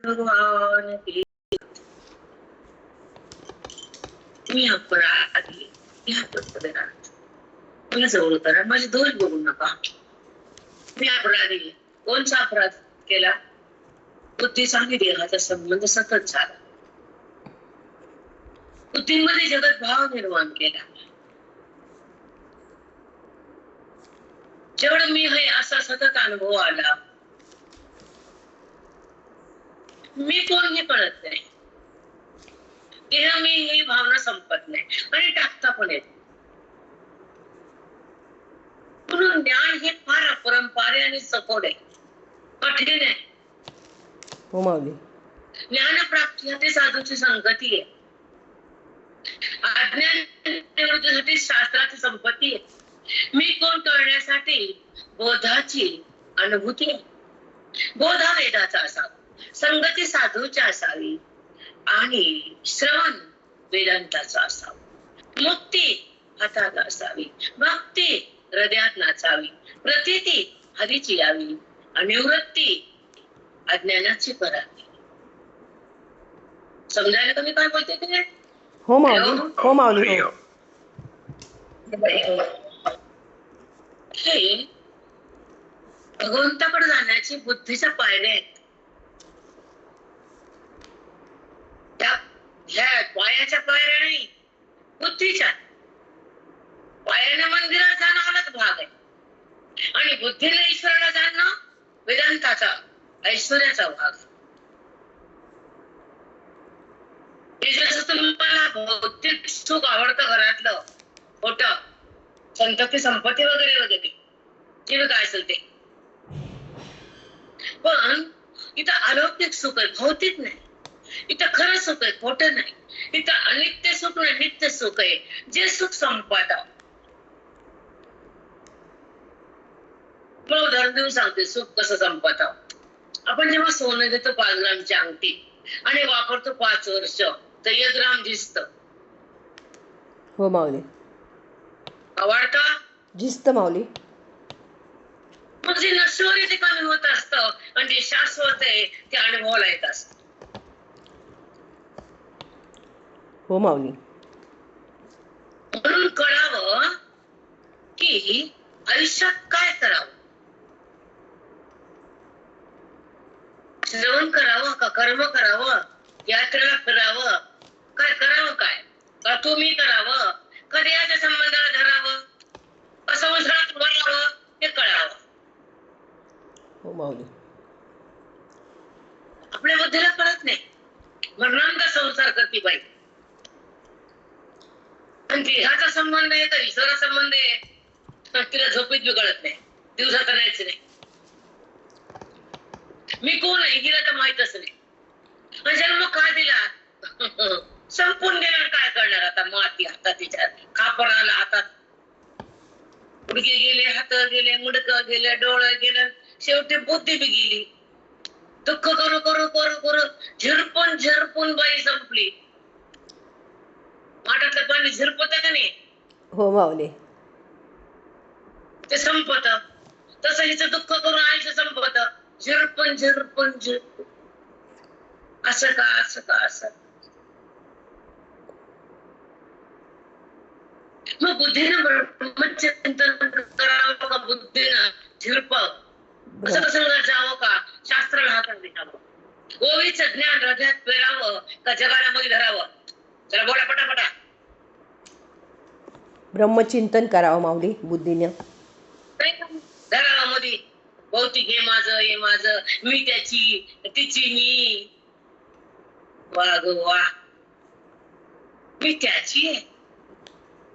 भगवान की मी अपराधी मला जवळ करा, माझे दोष बघू नका. मी अपराधी. कोणचा अपराध केला? बुद्धीचा आणि देहाचा संबंध सतत झाला. बुद्धीमध्ये जगत भाव निर्माण केला. जेवढं मी आहे असा सतत अनुभव आला. मी कोण हे कळत नाही. देह मी ही भावना संपत नाही आणि टाकता पण येत. म्हणून ज्ञान हे फार अपरंपारे आणि सखोल आहे, कठीण आहे. हो माऊली. ज्ञान प्राप्ती ते साधूची संगती आहे. अज्ञान निवृत्तीसाठी शास्त्राची संपत्ती आहे. मी कोण कळण्यासाठी बोधाची अनुभूती आहे. बोध हा वेदाचा असावा, संगती साधूची असावी आणि श्रवण वेदांताचा असावा. मुक्ती हातात असावी, भक्ती हृदयात नाचावी, प्रतीती हरीची यावी आणि निवृत्ती अज्ञानाची करावी. समजायला का मी काय बोलते ते? हो माऊली. हो माऊली. हो. हे भगवंताकडे जाण्याची बुद्धीच्या पायऱ्या आहेत. ह्या पायाच्या पायऱ्या नाही, बुद्धीच्या पायाने मंदिरात जाणं हाच भाग आहे आणि बुद्धीला ईश्वराला जाणं वेदांताचा ऐश्वर्याचा भाग. तुम्हाला भौतिक सुख आवडतं, घरातलं खोटं संतती संपत्ती वगैरे वगैरे जे काय असेल ते, पण इथं अलौकिक सुख आहे, भौतिक नाही. इथं खरं सुख आहे, खोटं नाही. इथं अनित्य सुख नाही, नित्य सुख आहे, जे सुख संपत. मला उदाहरण देऊन सांगते सुख कसं संपत. आपण जेव्हा सोनं देतो 5 ग्रामची अंगठी आणि वापरतो 5 वर्ष तर 1 ग्राम दिसत. हो माऊली. आवडत जिस्त माऊली. मग जे नश्वर ते कमी होत असतं आणि जे शाश्वत आहे ते अनुभवाला येत असत. हो माऊली. म्हणून कळावं की आयुष्यात काय करावं. श्रवण करावं का कर्म करावं, यात्रेला फिरावं, काय करावं, काय का तुम्ही करावं, का देहाच्या संबंधाला धरावं, का संसारात भरावं, हे कळावं. हो माऊली. आपल्या बुद्धीला कळत नाही. मरणांचा संसार करती बाई आणि देहाचा संबंध आहे तर ईश्वरा संबंध आहे. तिला झोपेत बी कळत नाही, दिवसात नाहीच नाही. मी कोण आहे हिला तर माहितच नाही. जन्म का दिला संपून गेल्यावर काय करणार आता. माती हातात, तिच्या खापर आला हातात, गुडघे गेले, हात गेले, मुडकं गेले, डोळे गेले, शेवटी बुद्धी बी गेली. दुःख करू करू करू करू झिरपून झिरपून बाई संपली. माठातलं पाणी झिरपत का नाही? हो माऊली. ते संपत. तसं हिचं दुःख करून आयुष्य संपत. झिरपून झिरपून झिरपून. असं का असं का असं. मग बुद्धीनं ब्रह्मचिंतन करावं का बुद्धीनं झिरपावं, असं कसं जावं का शास्त्राला हातात घ्यावं, ओवीचं ज्ञान हृदयात पेरावं का जगाला मग धरावं. चला बोला पटापटा. ब्रह्मचिंतन करावं माऊली बुद्धीने. धरावं मध्ये भौतिक हे माझं, हे माझं, मी त्याची, तिची मी. वा ग वा. मी त्याची आहे,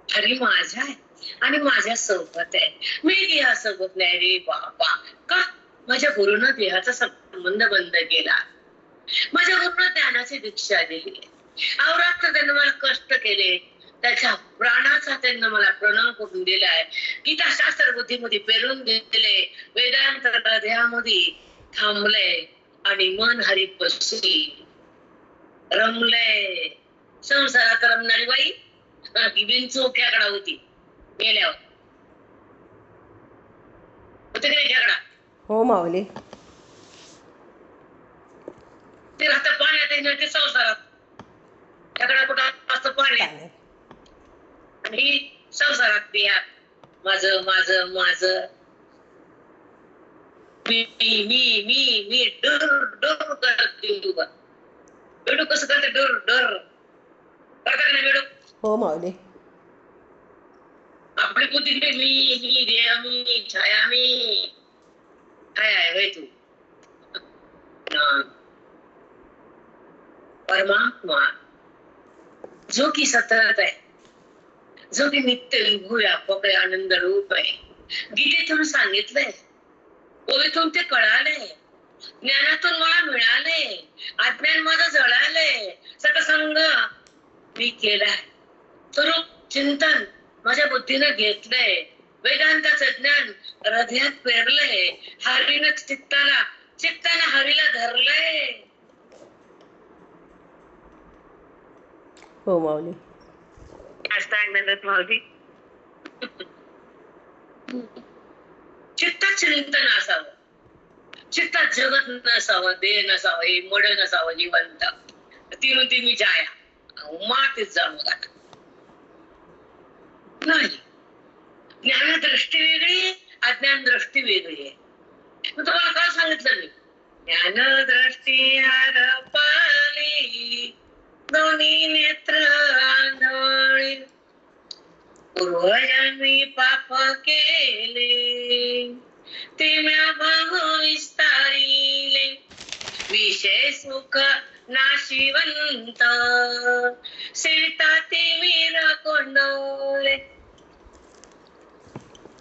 हरी माझा आहे आणि माझ्या सोबत आहे. मी देहासोबत नाही रे बाबा. का? माझ्या गुरुनं देहाचा संबंध बंद केला. माझ्या गुरुनं ज्ञानाची दीक्षा दिली. अवरात्र त्यानं मला कष्ट केले, त्याच्या प्राणाचा त्यांना मला प्रणाम करून दिलाय. गीता शास्त्र बुद्धीमध्ये पेरून दिले, वेदांत हृदयामध्ये थांबले आणि मन हरी पशी रमले. संसारात रमणारी बाई बिनचोक्याकडा होती गेल्यावर. होते की नाही झगडा? हो माऊली. ते राहतं पाण्यात आहे ते संसारात. त्याकडे कुठं असतं पाणी पाण्यात. आणि संसारात बिया माझं माझं माझं मी मी मी मी डर डर करते उभा. बेडूक कसं करते डर डर करता का नाही बेडूक? हो माऊली. आपली बुद्धी मी देह मी छाया मी काय आहे होय तू परमात्मा जो की सतत आहे, जो की नित्य विभू व्यापक आहे, आनंद रूप आहे. गीतेतून सांगितलंय, ओळीतून ते कळालंय, ज्ञानातून मला मिळाले, अज्ञान माझं जळालंय, सतसंग मी केलाय, स्वरूप चिंतन माझ्या बुद्धीनं घेतलंय, वेदांताचं ज्ञान हृदयात पेरलंय, हरीनं चित्तानं हरीला धरलंय. हो माऊली. माऊली चित्तात चिंतन असावं, चित्तात जगत नसावं, देह नसावं, हे मड नसावं जिवंत. ती म्हणते मी जाया मातीच जाणू गाठ नाही. ज्ञान दृष्टी वेगळी, अज्ञान दृष्टी वेगळी आहे. मग तुम्हाला काय सांगितलं मी? ज्ञान दृष्टी पाली दोन्ही नेत्र आंधळी, पूर्वजन्मी पाप केले ते म्या भाव विस्तारिले, विषय सुख नाशिवंत सेविता ते वीर कोंडवले.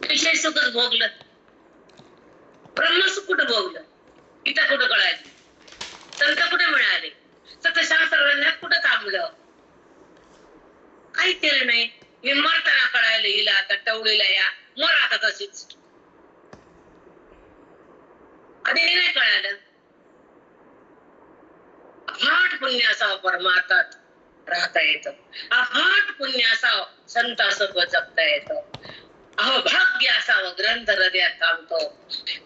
विषय सुखच भोगलं, ब्रह्मसुख कुठं भोगलं, गीता कुठं कळाली, संत कुठे मिळाले, सतशास्त्र ग्रंथात कुठं थांबलं, काही केलं नाही. हे मरताना कळायला हिला आता टवळीला या मर आता तशीच. आधी हे नाही कळालं. अफाट पुण्य असावं परमार्थात राहता येतं, अफाट पुण्य असावं संतासोबत जगता येतं, अहोभाग्य असावं ग्रंथ हृदयात थांबतो,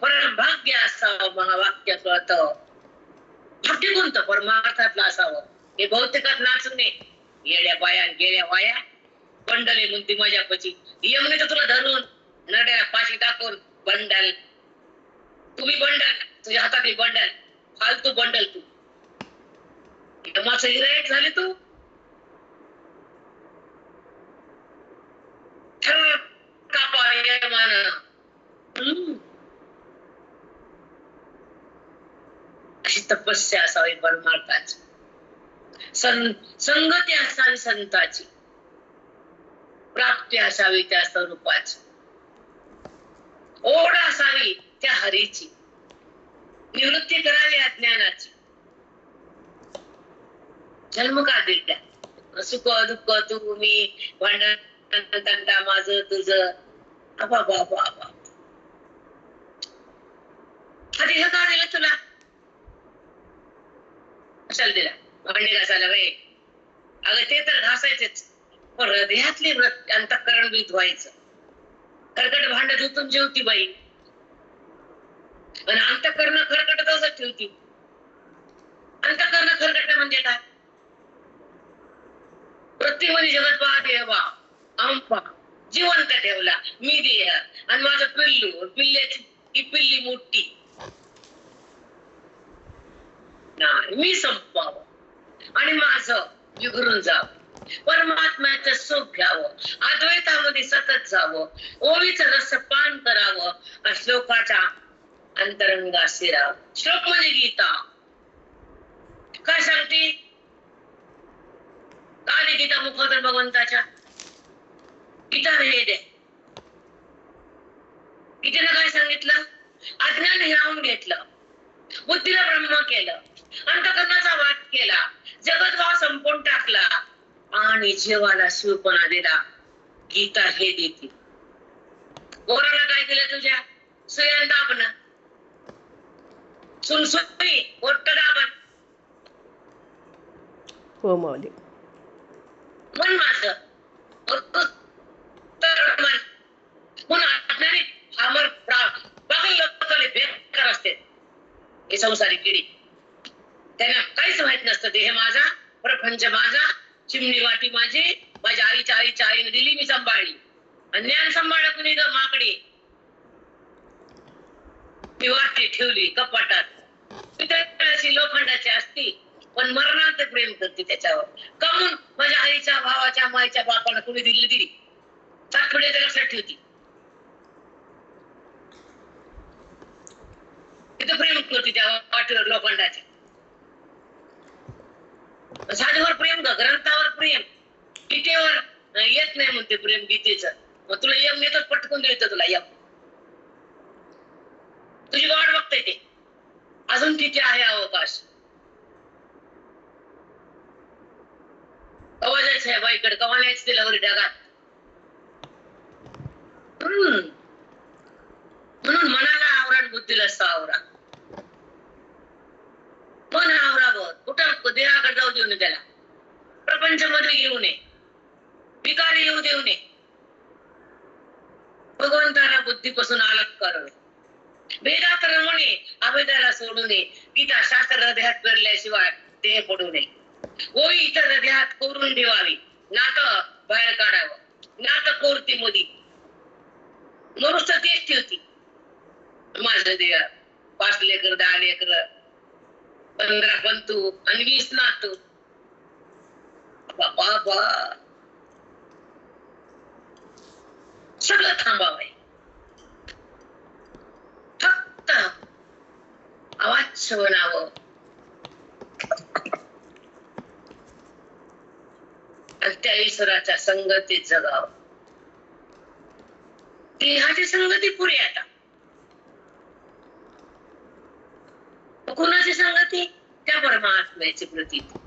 परम भाग्य असावं महावाक्य कळतं. भाग्य कोणतं? परमार्थातलं असावं. हे भौतिकात नाचणे, येड्या बाया गेल्या वाया बंडले म्हणते माझ्या पची यमने तर तुला धरून नड्याला पाशी टाकून बंडल, तुम्ही बंडल, तुझ्या हातातली बंडल, फालतू बंडल तू, यमाचं हिरायक झाले तू. अशी तपस्या असावी परमार्थाची, संगती असावी संताची, प्राप्ती असावी त्या स्वरूपाची, ओढ असावी त्या हरीची, निवृत्ती करावी अज्ञानाची. जन्म का दिला, सुख दुःख तू मी, भांडण तंटा माझं तुझं, आबा बाबा आबा. आधी हे का दिलं तुला? कशाला दिला? भांडे घासायला वे? अगं ते तर घासायचेच, पण हृदयातली अंतःकरण भीत व्हायचं. खरकट भांड धुतून जेवती बाई, आणि अंतःकरण खरकट तसंच ठेवती. अंतःकरण खरकट म्हणजे काय? प्रत्येक जगत पाहते बा आंपा जिवंत ठेवला मी देह, आणि माझं पिल्लू, पिल्ल्याची ही पिल्ली मोठी नाही, मी संपावं आणि माझं विघरून जावं, परमात्म्याचं सुख घ्यावं, अद्वैतामध्ये सतत जावं, ओळीचं रस पान करावं, श्लोकाच्या अंतरंगा शिरावं. श्लोक म्हणजे गीता. काय सांगते? काय गीता मुखोदर भगवंताच्या? गीता भेद आहे. गीतेनं काय सांगितलं? अज्ञान हिरावून घेतलं, बुद्धीला ब्रह्म केलं, अंतःकरणाचा वाद केला, जगत भाव संपवून टाकला, आणि जीवाला शिवपणा दिला. गीता हे देते. पोराला काय दिलं तुझ्या? सुयान दाबण, सुनसुनी मोठं दाबण. हो माऊली. मन माझं मन म्हणून अज्ञानी आमर बघा लोकांनी बेकार असते हे संसारी पिढी, त्यांना काहीच काहीच माहित नसतं. देह माझा, प्रपंच माझा, चिमणी वाटी माझी, माझ्या आईच्या आईने दिली, मी सांभाळली. आणि ज्ञान सांभाळलं कुणी ग? माकडे. ती वाटी ठेवली कपाटात. ती लोखंडाची असती, पण मरणांत प्रेम करते त्याच्यावर. कमून माझ्या आईच्या, भावाच्या, माईच्या, बापाला कुणी दिली. सातपुडे लक्षात ठेवती. तिथं प्रेम करते त्या वाटीवर लोखंडाच्या. साधीवर प्रेम ग, ग्रंथावर प्रेम. गीतेवर येत नाही म्हणते प्रेम गीतेचं. मग तुला यम येतो, पटकून देतो तुला यम. तुझी वाट बघते ते. अजून तिथे आहे अवकाश. कवा जायचं आहे बाईकडे, कवा न्यायचं तिला वरी ढगात. म्हणून मनाला आवरण, बुद्धीला सावरा. मन आवरावं. कुठं देहाकडे जाऊ देऊ नये त्याला. प्रपंच मध्ये येऊ नये, विकारी येऊ देऊ नये. भगवंताला बुद्धीपासून अलग करावे. वेदात रमणे, अभेदाला सोडू नये. गीता शास्त्र हृदयात पेरल्याशिवाय देह पडू नये. ओळी इतर हृदयात कोरून ठेवावी. नातं बाहेर काढावं. नातं कोरती मोदी. मनुष्य तेच ठेवती. माझं देह 5 लेकर, 10 लेकर, 15 पंतू आणि 20 नातू. बाबा सगळं थांबावं. फक्त आवाज श्रवणावं. आणि त्या ईश्वराच्या संगतीत जगावं. देहाची संगती पुरी. आता कुणाची संगती? त्या परमात्म्याची प्रतीती,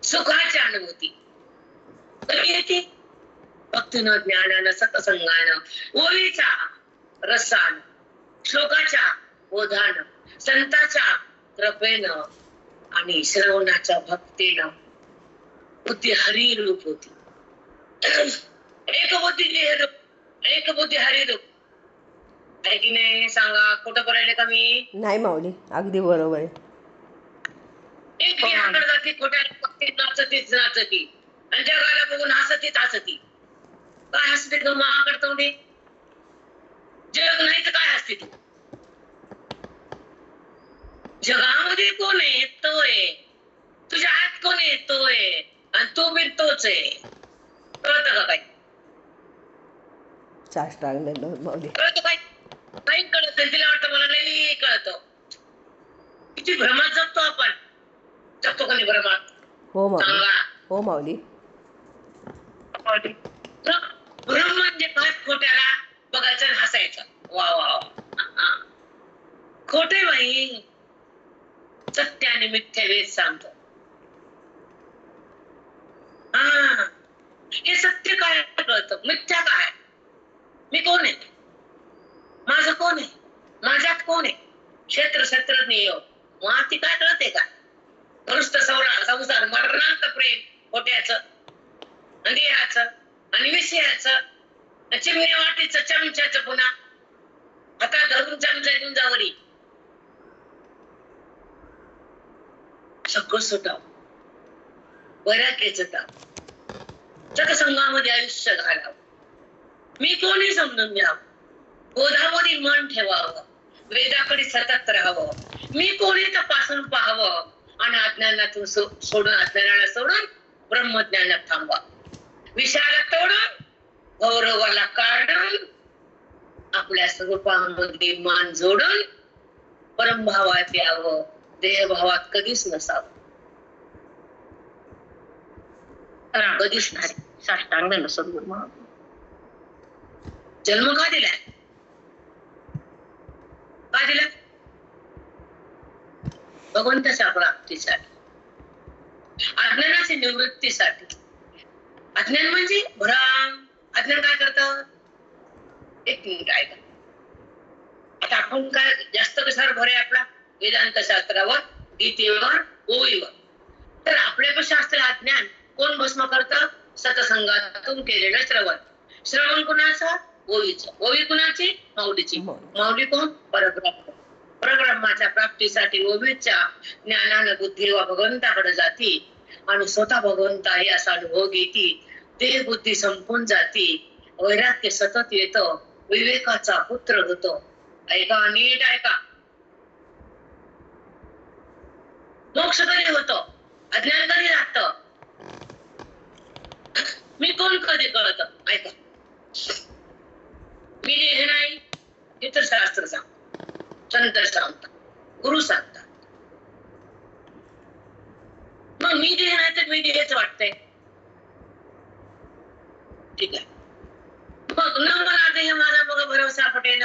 सुखाची अनुभूती कधी येते? भक्तीनं, ज्ञानानं, सत्संगानं, ओळीच्या रसानं, श्लोकाच्या बोधानं, संताच्या कृपेनं आणि श्रवणाच्या भक्तीनं बुद्धी हरी रूप होती. एक बुद्धी देह रूप, एक बुद्धी हरी रूप. आहे की नाही सांगा? खोटं करायला का मी? नाही माऊली, अगदी बरोबर आहे. एक देहाकडे जाते, खोट्या नाचतीच नाचती, आणि जगाला बघून हसतीच हसती. काय हसते ग महाकडे तोंडे? जग नाही तर काय हसते तू? जगामध्ये कोण आहे? तो आहे. तुझ्या आत कोण आहे? तो आहे. आणि तू बी तोच आहे. कळतं का काही? साष्टांग दंडवत माऊली. कळतं काय? काही कळत नाही. तिला वाटतं मला नाही कळतं. किती भ्रमात जगतो आपण. जगतो का नाही भ्रमात? हो माऊली. सांगा. हो माऊली. भ्रम म्हणजे काय? खोट्याला बघायचं आणि हसायचं. वा वा. खोटे बाई. सत्य आणि मिथ्या वेद सांगतो. हे सत्य काय कळतं, मिथ्या काय? मी कोण आहे? माझं कोण आहे? माझ्यात कोण आहे? क्षेत्र क्षेत्रज्ञ योग माती काय कळते का? नुसतं संसार, मरणांत प्रेम, खोट्याचं, देहाचं आणि विषयाचं, चिमण्या वाटीचं, चमच्याचं, पुन्हा हातात धरून चमचा घेऊन जावरी. सगळं सुटाव. वैराग्याचं ताप. सत्संगामध्ये आयुष्य घालावं. मी कोणी समजून घ्यावं. बोधामध्ये मन ठेवावं. वेदाकडे सतत राहावं. मी कोणी तपासून पाहावं. आणि अज्ञानातून अज्ञानाला सोडून ब्रह्मज्ञानात थांबवा. विषयाला तोडून गौरवाला काढून आपल्या स्वरूपामध्ये मान जोडून परमभावात यावं. देहभावात कधीच नसावं. कधीच नाही. साष्टांग दंड सद्गुरू महाराज. जन्म का दिलाय? का दिला? भगवंताच्या प्राप्तीसाठी, अज्ञानाच्या निवृत्तीसाठी. अज्ञान म्हणजे भ्रम. अज्ञान काय करतं? एक मिनिट ऐका. आता आपण काय जास्त कशावर भर आहे आपला? वेदांत शास्त्रावर, गीतेवर, ओळीवर. तर आपल्यापाशी असलेलं अज्ञान कोण भस्म करतं? सत्संगातून केलेलं श्रवण. श्रवण कुणाचं? ओळीचं. ओळी कुणाची? माऊलीची. माऊली कोण? परब्रह्म. परब्रह्माच्या प्राप्तीसाठी ओवीच्या ज्ञानानं बुद्धी व भगवंताकडे जाती आणि स्वतः भगवंता हे असा अनुभव घेती. ते बुद्धी संपून जाती, वैराग्य सतत येतं, विवेकाचा पुत्र होतो. ऐका, नीट ऐका. मोक्ष कधी होतो? अज्ञान कधी राहतं? मी कोण कधी कळत? ऐका, मी देह नाही हे तर शास्त्र सांगतं, संत सांगतात, गुरु सांगतात. मग मी देह नाही तर मी देहच वाटतंय. ठीक आहे, मग न मला देह माझा मग भरवसा पटेल,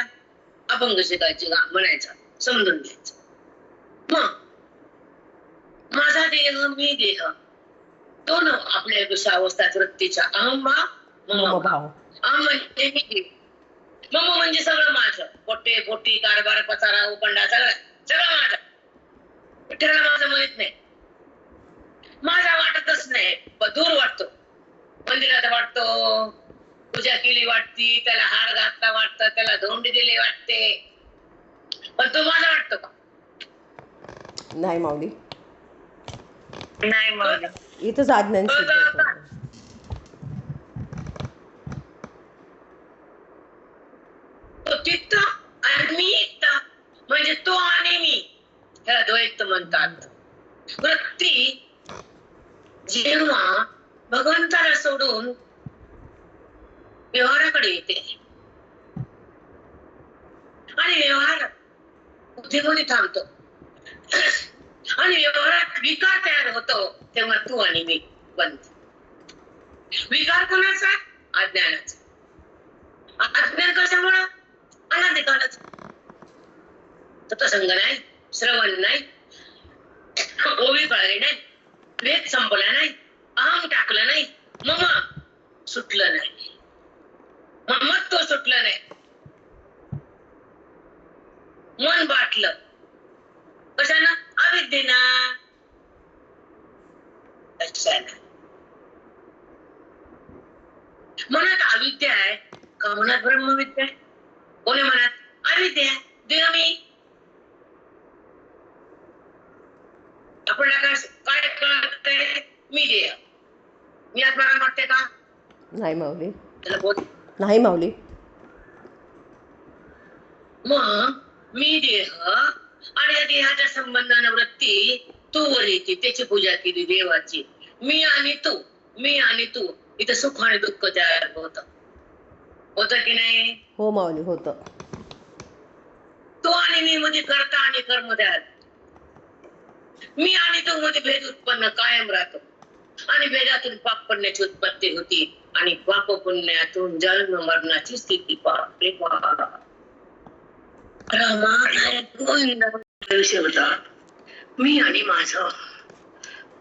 अभंग शिकायची का म्हणायचा, समजून घ्यायचं. मग माझा देह मी देह दोन आपल्या विषयावस्थात वृत्तीच्या अहम भाव मम भाव. अहम म्हणजे मी, मम म्हणजे सगळं माझं, पोटे पोटी कारभार पसारा उपंडा सगळं सगळं माझं. विठ्ठलाला माझं माहित नाही, माझा वाटतच नाही, दूर वाटतो. मंदिरात वाटतो, पूजा केली वाटती, त्याला हार घातला वाटतं, त्याला धोंडी दिली वाटते, पण तो माझा वाटतो का? नाही माऊली, नाही माऊली. इथंच अज्ञान सिद्ध होतं. तो तिथं आणि मी इथं, म्हणजे तो आणि मी, ह्याला द्वैत म्हणतात. वृत्ती जेव्हा भगवंताला सोडून व्यवहाराकडे येते आणि व्यवहार बुद्धीमध्ये थांबतो आणि व्यवहारात विकार तयार होतो, तेव्हा तू आणि मी बनतो. विकार कोणाचा? अज्ञानाचा. अज्ञान कशामुळं? अनाधिकारच. सत्संग नाही, श्रवण नाही, ओवी कळली नाही, वेद संपला नाही, अहम टाकलं नाही, मम सुटलं नाही, ममत्व सुटलं नाही, मन बाटलं. कशानं? अविद्येनं. मनात अविद्या आहे का मनात ब्रह्मविद्या आहे? कोणी मनात अविद्या आहे, देह मी. आपल्याला काय कळतंय? मी देह, मी आत्माराम वाटते का? नाही माऊली, त्याला बोल. नाही माऊली. मग मी देह आणि या देहाच्या संबंधाने वृत्ती तू वर येते, त्याची पूजा केली देवाची. मी आणि तू, मी आणि तू, इथं सुख आणि दुःख तयार होत की नाही? हो माऊली, होतं. तू आणि मी मध्ये कर्ता आणि कर्म तयार. मी आणि तू मध्ये भेद उत्पन्न कायम राहतो आणि भेदातून पाप पडण्याची उत्पत्ती होती आणि पाप पुण्यातून जन्म मरणाची स्थिती. पाप रे पाप. विषय होता मी आणि माझं,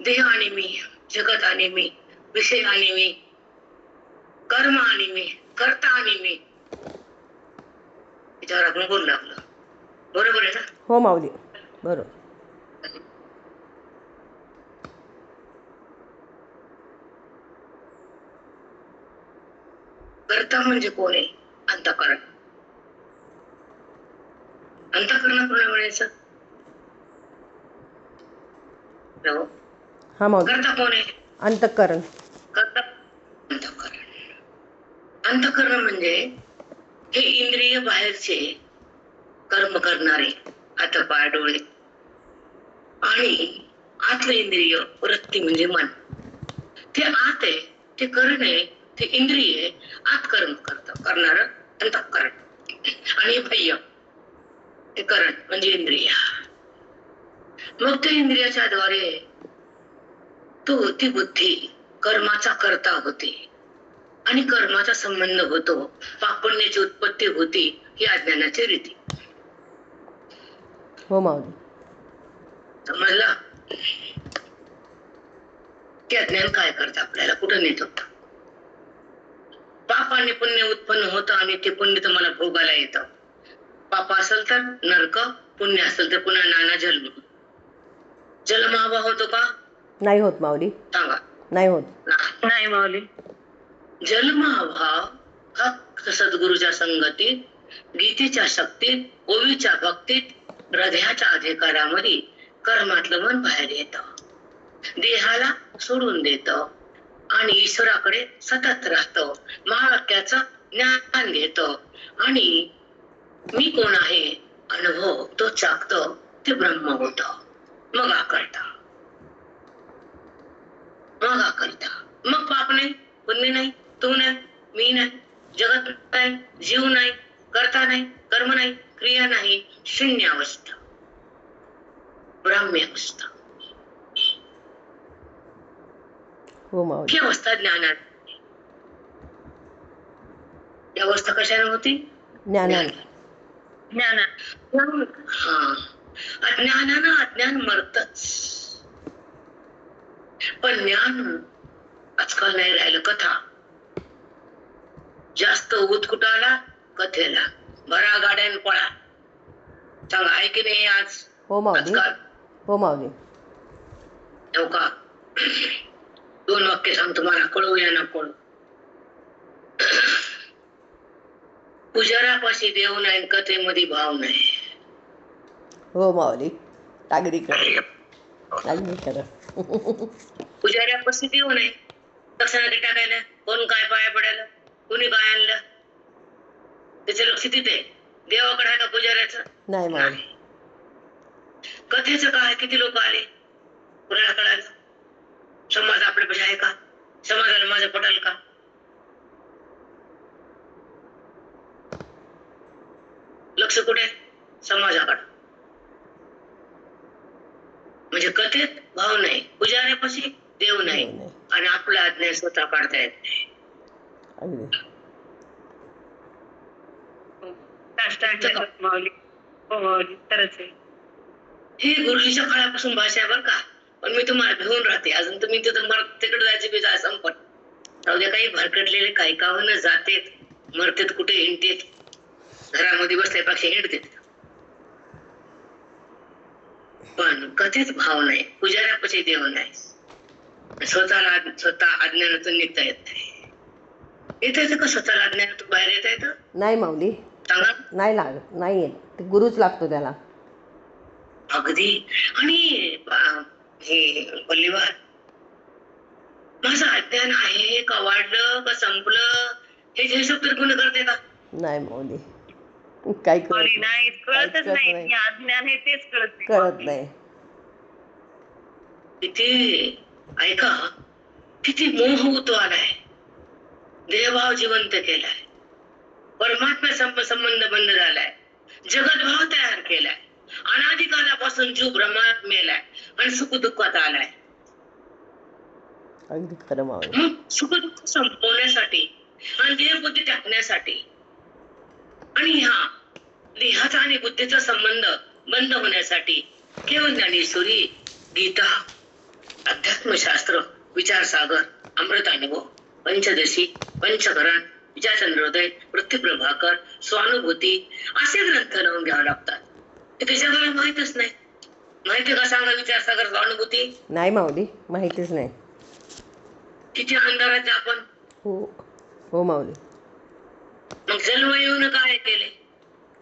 देह आणि मी, जगत आणि मी, विषय आणि मी, कर्म आणि मी, कर्ता आणि मी. याच्यावर आपण बोलू लागलो. बरोबर आहे ना? हो माऊली, बरोबर. कर्ता म्हणजे कोण आहे? अंतःकरण. अंतःकरण कोणाला म्हणायचं? हा माऊली. कर्ता कोण आहे? अंतःकरण. कर्ता अंतःकरण. अंतःकरण म्हणजे हे इंद्रिय बाहेरचे कर्म करणारे, हात पाय डोळे, आणि आतलं इंद्रिय वृत्ती म्हणजे मन. ते आत आहे, ते करण आहे, ते इंद्रिय आत कर्म करतं, करणार अंतःकरण. आणि बाह्य ते करण म्हणजे इंद्रिय. मग त्या इंद्रियाच्या द्वारे तो ती बुद्धी कर्माचा करता होते आणि कर्माचा संबंध होतो, पापण्याची उत्पत्ती होती. ही अज्ञानाची रीती. हो माऊली. समजलं? ते अज्ञान काय करतं? आपल्याला कुठं नेत? पाप आणि पुण्य उत्पन्न होतं आणि ते पुण्य तुम्हाला भोगायला येतं. पाप असेल तर नरक, पुण्य असेल तर पुन्हा नाना जन्म. जन्म हवा होतो का? नाही होत माऊली. सांगा. नाही होत. नाही माऊली. जन्म अभाव फक्त सद्गुरूच्या संगतीत, गीतेच्या शक्तीत, ओवीच्या भक्तीत हृदयाच्या अधिकारामध्ये कर्मातलं मन बाहेर येतं, देहाला सोडून देतं आणि ईश्वराकडे सतत राहतं, महावाक्याचं ज्ञान घेतं आणि मी कोण आहे अनुभव तो चाकतो, ते ब्रह्म होत. मग आकळता, मग पाप नाही, पुण्य नाही, तू नाही, मी नाही, जगत नाही, जीव नाही, कर्ता नाही, कर्म नाही, क्रिया नाही, शून्य अवस्था, ब्राह्म्य अवस्था. हो माऊली. ही अवस्था ज्ञानात. ही अवस्था कशाने होती? ज्ञानाने. हा, अज्ञानानं अज्ञान मरतच, पण ज्ञान आजकाल नाही राहिलं. कथा जास्त उत्कुटाला, कथेला भरा गाड्यान पळा. सांगा आहे की नाही आज? हो माऊली. आजकाल हो माऊली. हो का? 2 वाक्य सांग तुम्हाला, कळू या ना कळू. पुजारापाशी देव नाही, कथेमध्ये भाव नाही. हो माऊली. अगदी खरं. अगदी खरं. पुजाऱ्यापाशी देव नाही, दक्षिणा टाकायला कोण काय पाया पडायला, कोणी काय आणलं, त्याचं लक्ष तिथे. देवाकडे आहे का पुजाऱ्याचं? नाही माऊली. कथेचं काय, किती लोक आले, कुणाला कळालं? समाज आपल्यापाशी आहे का? समाजाला माझं पटेल का? लक्ष कुठे? समाजाकडे. म्हणजे कथेत भाव नाही, पुजाऱ्यापाशी देव नाही, आणि आपलं अज्ञान स्वतः काढता येत नाही. अगदी. ही गुरुजीच्या काळापासून भाषा आहे बरं का. पण मी तुम्हाला भिवून राहते अजून. तुम्ही तिथं तिकडे जायचे बी जाय संपत राहू द्या. काही भरकटलेले काही कावनं जातेत, मरतेत, कुठे हिंडतेत, घरामध्ये बसल्यापेक्षा हिंडतेत. पण कधीच भाव नाही, पुजाऱ्यापाशी देव नाही, स्वतः अज्ञानातून निघता येत नाही. येत येतं का स्वतःला अज्ञानातून बाहेर येता येतं? नाही माऊली. सांगा. नाही लागत, नाही येत. ते गुरुच लागतो त्याला. अगदी. आणि हे बल्लीवार, माझं अज्ञान आहे का वाढलं का संपलं हे हिशोब तर कोणी करते का? नाही माऊली. काही कळतच नाही. अज्ञान हे तेच कळत नाही. किती ऐका, किती मोह होतो आलाय, देहभाव जिवंत केलाय, परमात्मा संबंध बंद झालाय, जगतभाव तयार केलाय, अनादिकालापासून जीव ब्रह्मात मेलाय आणि सुख दुःखात आलाय. अगदी खरं माऊली. मग सुख दुःख संपवण्यासाठी आणि देहबुद्धी टाकण्यासाठी आणि ह्या देहाचा आणि बुद्धीचा संबंध बंद होण्यासाठी केवळ ज्ञानेश्वरी, गीता, अध्यात्मशास्त्र, विचारसागर, अमृतानुभव, पंचदशी, पंचकरण, विचारचंद्रोदय, वृत्तीप्रभाकर, स्वानुभूती असे ग्रंथ लावून घ्यावे लागतात. ते जगाला माहितच नाही. माहिती का सांगा विचारसागर, स्वानुभूती? नाही माऊली, माहितीच नाही. किती अंधारात आपण. हो. हो माऊली. मग जन्म येऊन काय केले?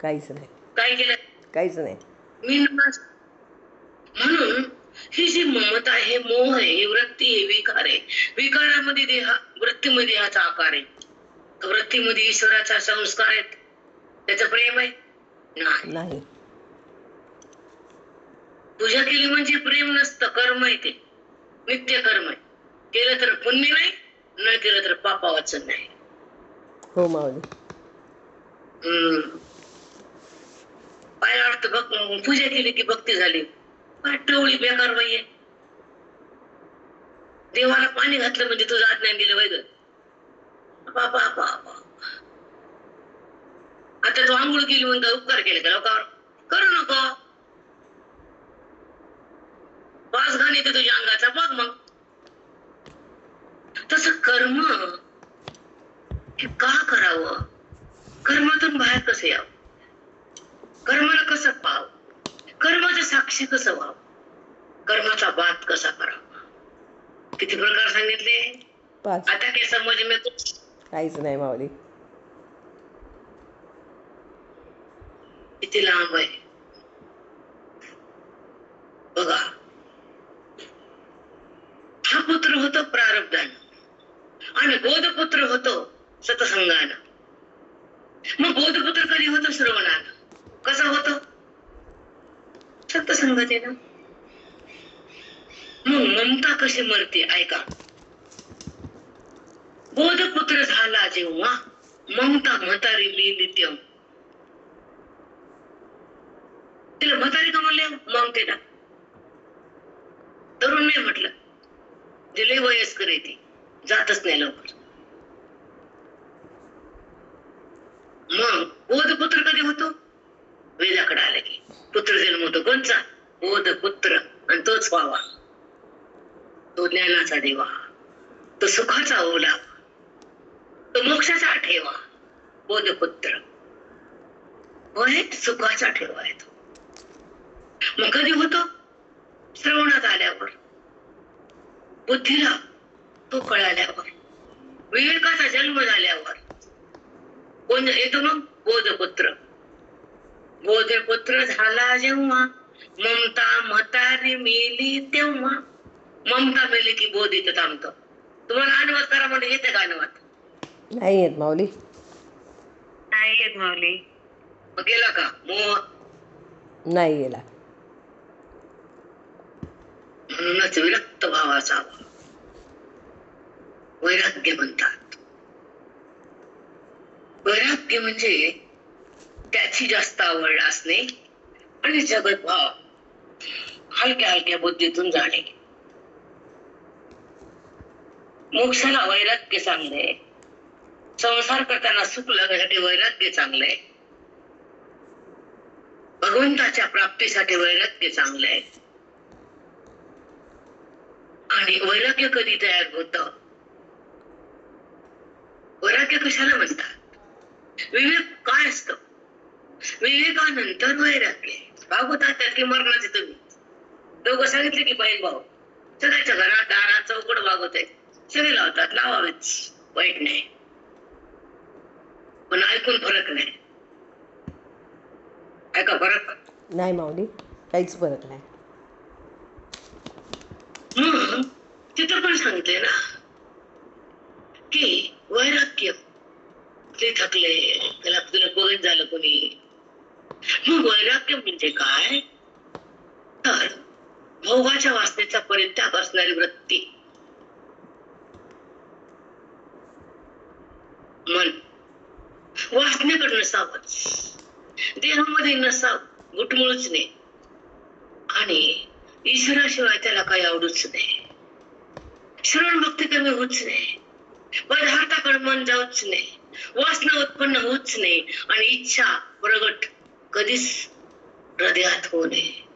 काहीच नाही. काय केलं? काहीच नाही. म्हणून ही जी ममता आहे, मोह आहे, ही वृत्ती आहे, विकार आहे. विकारामध्ये वृत्तीमध्ये देहाचा आकार आहे, वृत्तीमध्ये ईश्वराचा संस्कार आहेत, त्याचं प्रेम आहे नाही. पूजा केली म्हणजे प्रेम नसतं, कर्म आहे, ते नित्य कर्म आहे. केलं तर पुण्य नाही, न केलं तर पापावाचं नाही. हो माऊली. काय अर्थ? पूजा केली की भक्ती झाली, टवळी बेकार बाई आहे. देवाला पाणी घातलं म्हणजे तुझं अज्ञान गेलं वैग. आता तू आंघोळ केली म्हणतो उपकार केले का लोकांवर? करू नको. 5 घाण येते तुझ्या अंगाचा, बघ मग. तसं कर्म हे का करावं? कर्मातून बाहेर कसं यावं? कर्माला कसं पाहावं? कर्माचं साक्षी कसं व्हावं? कर्माचा बात कसा करावा? किती प्रकार सांगितले? 5. आता काय समज में कुछ काहीच नाही माऊली. किती लांब आहे. बघा, हा पुत्र होतो प्रारब्धानं आणि बोधपुत्र होतो सतसंगानं. मग बोधपुत्र कधी होतो? श्रवणानं. कसा होतो? सतसंगतीनं. मग ममता कशी मरते ऐका. बोधपुत्र झाला जेव्हा ममता म्हातारी मेली तेव्हा. तिला म्हातारी का म्हणले? ममतेला. तरुण नाही म्हटलं, दिले वयस्कर येते, जातच नाही लवकर. मग बोधपुत्र कधी होतो? वेदाकडे आले की पुत्र जन्म होतो. कोणचा? बोधपुत्र. आणि तोच व्हावा, तो ज्ञानाचा देवा, तो सुखाचा ओला, तो मोक्षाचा ठेवा. बोधपुत्र होय, सुखाचा ठेवा आहे तो. मग कधी होतो? श्रवणात आल्यावर, बुद्धीला तो कळाल्यावर, विवेकाचा जन्म झाल्यावर. कोण येतो मग? बोधपुत्र. बोधपुत्र झाला जेव्हा ममता म्हातारी मेली तेव्हा. ममता मेली की बोध इथं थांबतो. तुम्हाला अनुवाद करा म्हणजे येते का अनुवाद? नाही येत माऊली. नाही येत माऊली. मग गेला का मोह? नाही गेला. म्हणूनच विरक्त भावाचा वैराग्य म्हणतात. वैराग्य म्हणजे त्याची जास्त आवड असणे आणि जगत भाव हलक्या हलक्या बुद्धीतून जाणे. मोक्षाला वैराग्य चांगले, संसार करताना सुख लागण्यासाठी वैराग्य चांगले, भगवंताच्या प्राप्तीसाठी वैराग्य चांगले. आणि वैराग्य कधी तयार होत? वैराग्य कशाला म्हणतात? विवेक काय असतं? विवेकानंतर वैराग्य. भागवतात त्यात की मरणाचे तुम्ही दोघं सांगितले की बहीण भाऊ सगळ्याच्या घरात दारात चौकड भागवत आहे, सगळे लावतात, लावावेच, वाईट नाही, पण ऐकून फरक नाही. ऐका फरक नाही माऊली, काहीच फरक नाही. तिथं पण सांगते ना की वैराग्य ते थकले, त्याला तुला बघत झालं कोणी. मग वैराग्य म्हणजे काय? तर भोगाच्या वासनेचा परित्याग असणारी वृत्ती. मन वासनेकडे नसावंच, देहामध्ये नसावं, गुटमुळूच नाही, आणि ईश्वराशिवाय त्याला काही आवडूच नाही. श्रवण भक्ती कमी होऊच नाही, पदार्थाकडे मन जाऊच नाही, वासना उत्पन्न होऊच नाही, आणि इच्छा प्रगट कधीच हृदयात होऊ नये.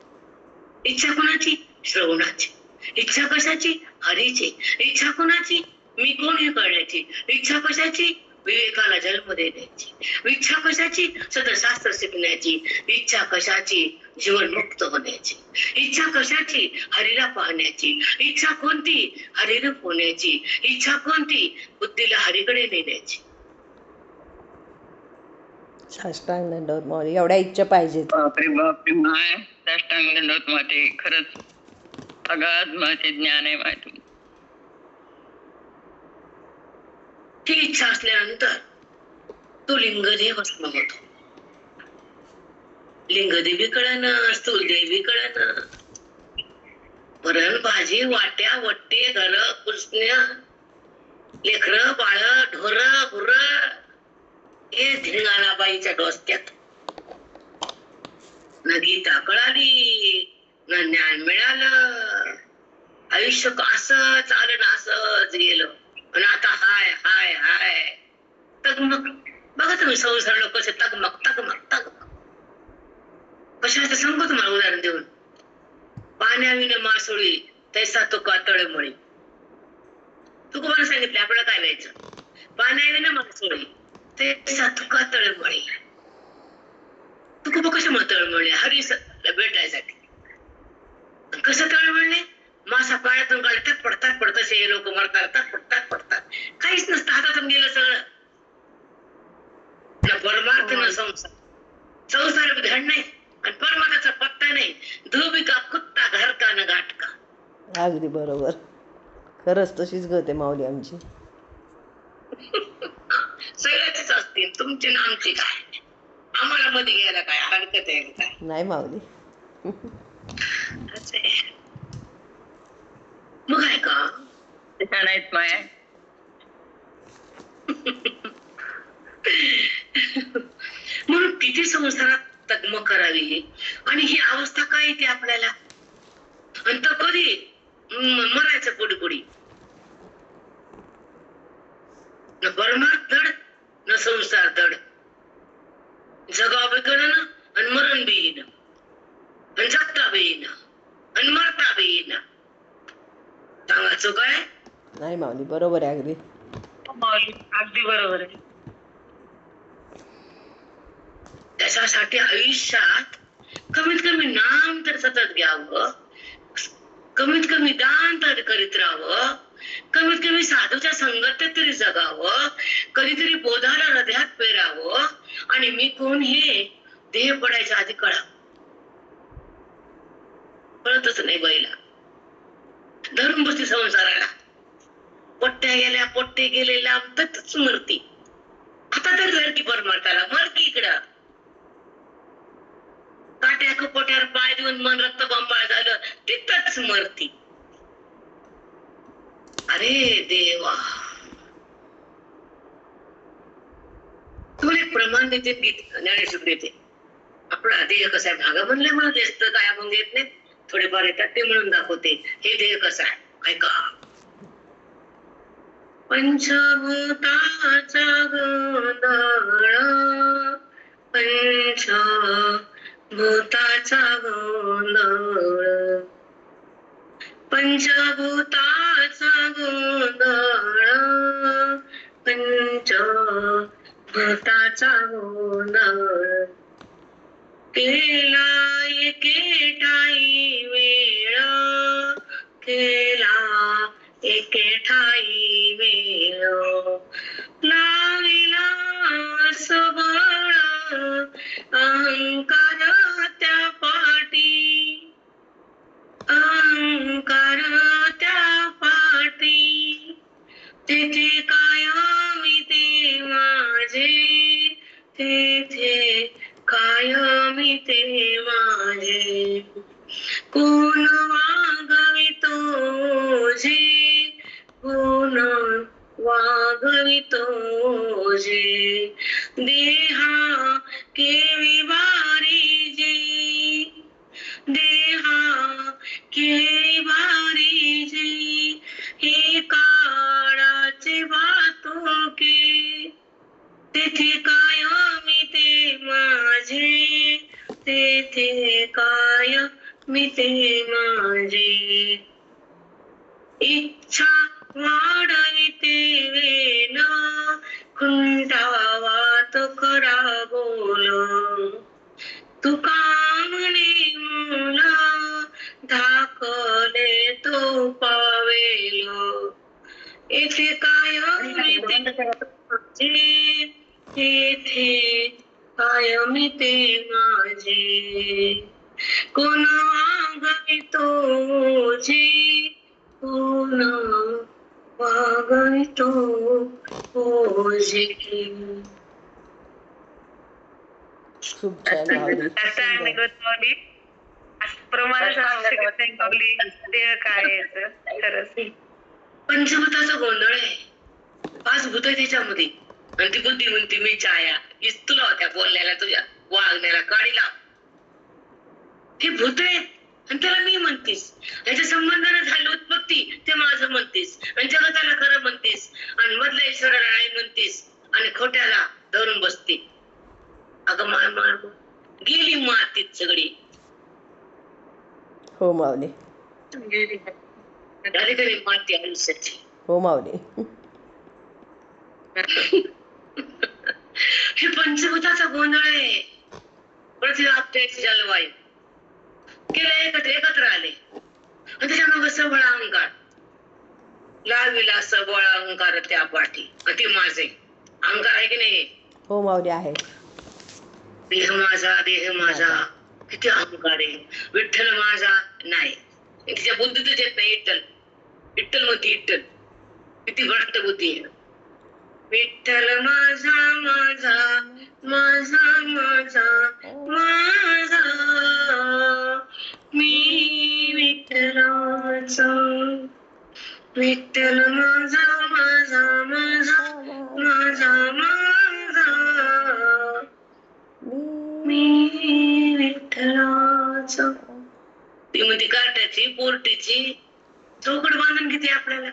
इच्छा कोणाची? श्रवणाची. इच्छा कशाची? हरीची. इच्छा कोणाची? मी कोण हे कळण्याची. इच्छा कशाची? विवेकाला जन्म देण्याची. इच्छा कशाची? सतशास्त्र शिकण्याची. इच्छा कशाची? जीवन मुक्त होण्याची. इच्छा कशाची? हरीला पाहण्याची. इच्छा कोणती? हरिरूप होण्याची. इच्छा कोणती? बुद्धीला हरीकडे नेण्याची. साष्टांग दंडवत माऊली, एवढ्या इच्छा पाहिजेत. बापरे बापरे माय, साष्टांग दंडवत माते. खरंच अगाध माते ज्ञान आहे माय तुम्ही. ती इच्छा असल्यानंतर तो लिंगदेव असणं होतो. लिंगदेवी कळणं, स्थूलदेवी कळणं, वरण भाजी वाट्या वट्टे घर पुसण्या, लेकर बाळ ढोर गुर, हे धिंगाणाबाईच्या डोसक्यात. न गीता कळाली, न ज्ञान मिळालं, आयुष्य असं चालणं असंच गेलं. आणि आता हाय हाय हाय तगमग. बघा तुम्ही संसार लोक कसे तगमग तगमग तगमग. कशाचं सांगू तुम्हाला उदाहरण देऊन. पाण्याविना मासोळी तैसा तो कातळमुळे. तुकोबाने सांगितले आपल्याला काय व्हायचं. पाण्याविना मासोळी तैसा तो कातळमुळे. तुकोबा कशामुळे तळमळले? हरी भेटायसाठी. कसं तळमळले? मासा पाण्यातून काढले तटपट तटपट, तसे हे लोक मरतात तटपट तटपडतात. काहीच नसतं, हातातून गेलं सगळं. ना परमार्थ ना संसार. संसार धड नाही आणि परमात्माचा पत्ता नाही. धोबी का कुत्ता घर का न गाठ का. अगदी बरोबर. खरंच तशीच गत आहे माऊली आमची. सगळ्याचीच असतील, तुमची ना आमची काय. आम्हाला मध्ये घ्यायला काय हरकत आहे काय. नाही माऊली. असं आहे. मग आहे का छान आहेत माया. म्हणून किती संसारात तगमग करावी आणि ही अवस्था काय येते आपल्याला. आणि तर कधी मरायचं पुढे पुढे. न परमार्थ धड न संसार धड. जगाव बी कळना आणि मरण बी येईना आणि जगता बी येईना आणि मरता बी येईना. सांगायचं काय. नाही माऊली बरोबर आहे अगदी. अगदी बरोबर आहे. त्याच्यासाठी आयुष्यात कमीत कमी नाम तर सतत घ्यावं, कमीत कमी दान तर करीत राहावं, कमीत कमी साधूच्या संगतीत तरी जगावं, कधीतरी बोधाला हृदयात पेरावं आणि मी कोण हे देह पडायच्या आधी कळावं. कळतच नाही बाईला. धरून बसती संसाराला. पोट्ट्या गेल्या पोट्टे गेले लांबतच मरती. आता तर धरती परमार्थाला मरती इकडं. काट्या कपोट्यावर पाय देऊन मन रक्त बंबाळ झालं तिथंच मरती. अरे देवा. तुला प्रमाण देते गीत ज्ञानेश्वर देते. आपला देह कसा आहे भागा म्हणले मला जास्त काय आपण घेत नाही, थोडेफार येतात ते म्हणून दाखवते. हे देह कसं आहे ऐका. पंचभूताचा गोंधळ, पंचभूताचा गोंधळ, पंचभूताचा गोंधळ, पंचभूताचा गोंधळ. केला एके ठाई वेळ, केला एके ठाई वेळ, लाविला सबळ अहंकार त्या पाठी, अहंकार त्या पाठी. तेथे कायमी ते माझे, तेथे कायमी ते माझे. कोण वागवितो जे, कोण वागवितो जे. देहा केवी बारी जे, देहा केवी बारी जे. हे काळाचे वाहतुके, तेथे कायमी ते माझे, तेथे कायमी ते माझे. इच्छा वाढविते वेल, खुंटावात खरा बोल. तुका म्हणे मूल, धाकले तो पावेल. येथे कायमी ते माझे, येथे कायमी ते माझे. कोण वागवितो जे, कोण वागवितो जे. खूप छान माऊली. पंचभूताचा गोंधळ आहे. 5 भूत आहे त्याच्यामध्ये. आणि ती बुद्धी म्हणते मी छाया. हीच तुला होत्या बोलण्याला, तुझ्या वागण्याला काढीला. हे भूत आहेत आणि त्याला मी म्हणतीस. याच्या संबंधाने झालं उत्पत्ती ते माझं म्हणतीस आणि जगताला खरं म्हणतीस आणि मधल्या ईश्वराला नाही म्हणतीस आणि खोट्याला धरून बसते. अगं माय गेली मातीत सगळी. हो माऊली. झाली तरी माती आयुष्याची. हो माऊली. हे पंचभूताचा गोंधळ आहे. पृथ्वी आपटेच जलवायू केलं एकत्र आले आणि त्याच्या मग सबळ अहंकार लाविला, सबळ अहंकार त्या पाठी. ते माझे अहंकार आहे की नाही. हो माऊली आहे. देह माझा, देह माझा किती अहंकार आहे. विठ्ठल माझा नाही, तिच्या बुद्धीतच येत नाही. विठ्ठल विठ्ठल म्हणते, विठ्ठल किती भ्रष्ट बुद्धी आहे. विठ्ठल माझा माझा माझा माझा माझा, मी विठ्ठलाचा. विठ्ठल माझा माझा माझा माझा माझा, मी विठ्ठलाचा. ती म्हणते काट्याची पोर्टीची चौकट बांधून किती आपल्याला.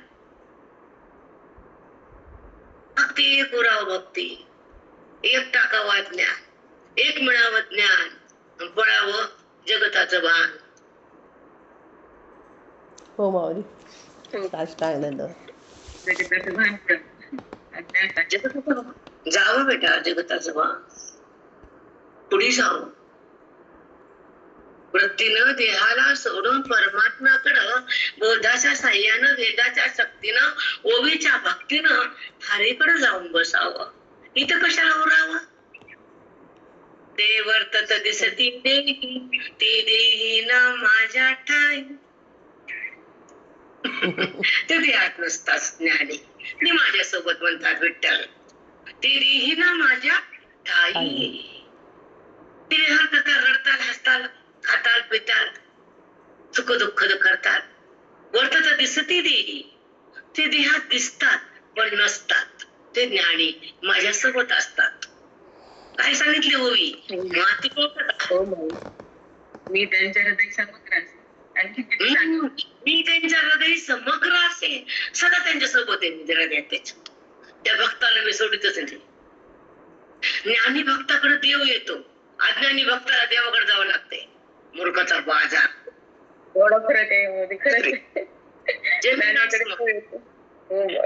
भक्ती एक उराव भक्ती, एक टाकावा ज्ञान, एक मिळावं ज्ञान, पळावं जगताचं भान. हो माऊली, साष्टांग दंडवत. जगताचं भान कर. अज्ञान जगताचं भान. जावं बेटा जगताचं भान, पुढे जावं. वृत्तीनं देहाला सोडून परमात्म्याकडं बोधाच्या साह्यानं वेदाच्या शक्तीनं ओवीच्या भक्तीनं हरीकडे जाऊन बसावं. इथं कशाला उरावं. ते वर्तत दिसती देही, ते देही ना माझ्या ठाई. ते देहात नसतात ज्ञानी, ते माझ्यासोबत म्हणतात विठ्ठल. ते देही ना माझ्या ठाई. ते देहात प्रकार रडताल, हसताल, खाताल, पिताल, सुख दुःख करतात. वर्तत दिसती देही, ते देहात दिसतात पण नसतात. ते ज्ञानी माझ्यासोबत असतात. काय सांगितले ओवी. माती मी त्यांच्या हृदय समग्र असे. आणखी किती सांगू? मी त्यांच्या हृदय समग्र असे, सदा त्यांच्या सोबत आहे. मी हृदयात त्याच्या त्या भक्ताला मी सोडतच नाही. ज्ञानी भक्ताकडे देव येतो, अज्ञानी भक्ताला देवाकडे जावं लागते. मूर्खाचा बाजार. खरं ते खरं.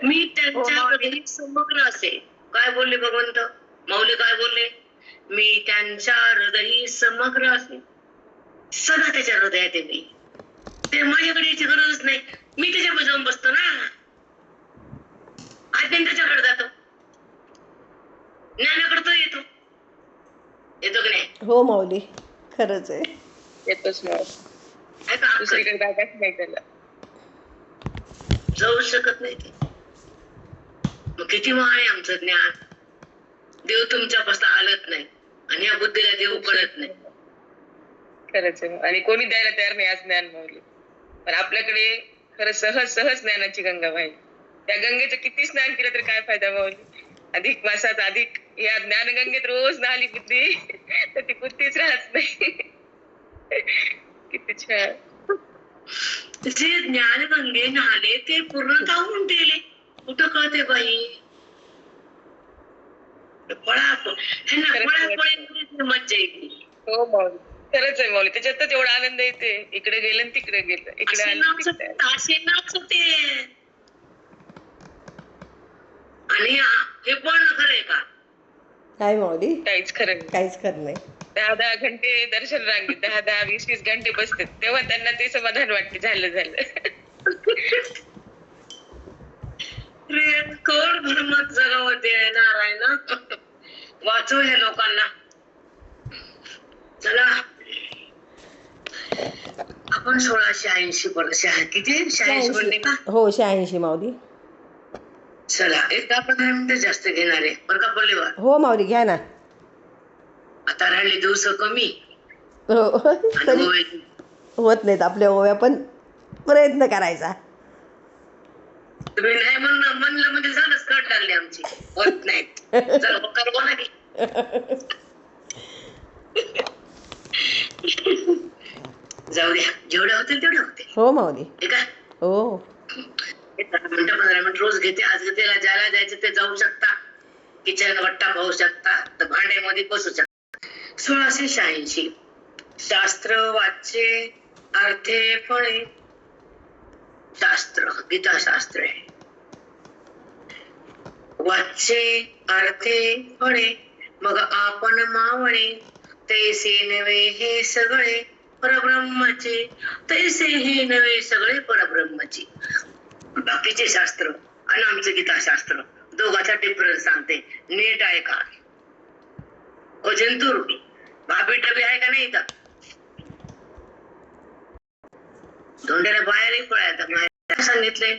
मी त्यांच्या हृदय समग्र असे. काय बोलले भगवंत माऊली, काय बोलले. मी त्यांच्या हृदयी समग्र असे, सदा त्याच्या हृदयात आहे मी. ते माझ्याकडे याची गरजच नाही. मी त्याच्याकडे जाऊन बसतो ना. अज्ञान त्याच्याकडे जातो, ज्ञानाकडे तो येतो. येतो की नाही. हो माऊली, खरंच आहे. येतोच नाही. दुसरीकडे जागाच नाही त्याला. जाऊ शकत नाही ते. मग किती महान आहे आमचं ज्ञान. देव तुमच्यापासून हलत नाही आणि या बुद्धीला देव कळत नाही. खरंच आहे. आणि कोणी द्यायला तयार नाही आज ज्ञान माऊली. पण आपल्याकडे खरं सहज सहज ज्ञानाची गंगा वाही. त्या गंगेचं किती स्नान केलं तर काय फायदा माऊली. अधिक मासात अधिक या ज्ञानगंगेत रोज नाली बुद्धी तर ती बुद्धीच राहत नाही. किती छान. जे ज्ञानगंगे नाले ते पूर्णतः होऊन गेले. कुठं कळते बाई. मज्जा येते. हो माऊली, खरंच आहे माऊली. त्याच्यात एवढा आनंद येते. इकडे गेलं तिकडे गेलं, इकडे आलं होते. आणि हे पण खरं आहे का. काय माऊली, काहीच खरं नाही. काहीच खरं नाही. 10-10 घंटे दर्शन रांगेत 10-10, 20-20 घंटे बसतात, तेव्हा त्यांना ते समाधान वाटते. झालं कोण भरमत जगावं नारायण. वाचव हे लोकांना. चला आपण 1680 पर्यंत किती 86 म्हणले का. हो 86 माऊली. चला 10-15 मिनिटं जास्त घेणार आहे बरं का पडले बा. हो माऊली, घ्या ना. आता राहिले दिवस कमी. हो, तरी होत नाहीत आपल्या ओव्या, पण प्रयत्न करायचा. तुम्ही नाही म्हणलं म्हणजे झालंच. कट लागली आमची. होत नाहीत. चला करवा ना की. जाऊ द्या, जेवढ्या होतील तेवढ्या होते. हो माऊली. ठीक आहे. हो 10 मिनिटं 15 मिनिट रोज घेते. आज घेते. ज्याला जायचं ते जाऊ शकता. किचन वट्टा पाहू शकता, तर भांड्यामध्ये बसू शकता. 1686 शास्त्र वाचे अर्थे फळे. शास्त्र गीताशास्त्र आहे. वाचे अर्थे फळे मग आपण मावळे. तैसे नव्हे हे सगळे परब्रह्माचे. तैसे हे नव्हे सगळे परब्रह्माचे. बाकीचे शास्त्र आणि आमचं गीताशास्त्र दोघांचा डिफरन्स सांगते. नीट आहे का. जंतू रूपी भाभी डबे आहे का नाही. धोंड्याला बाहेरही पळायला सांगितले.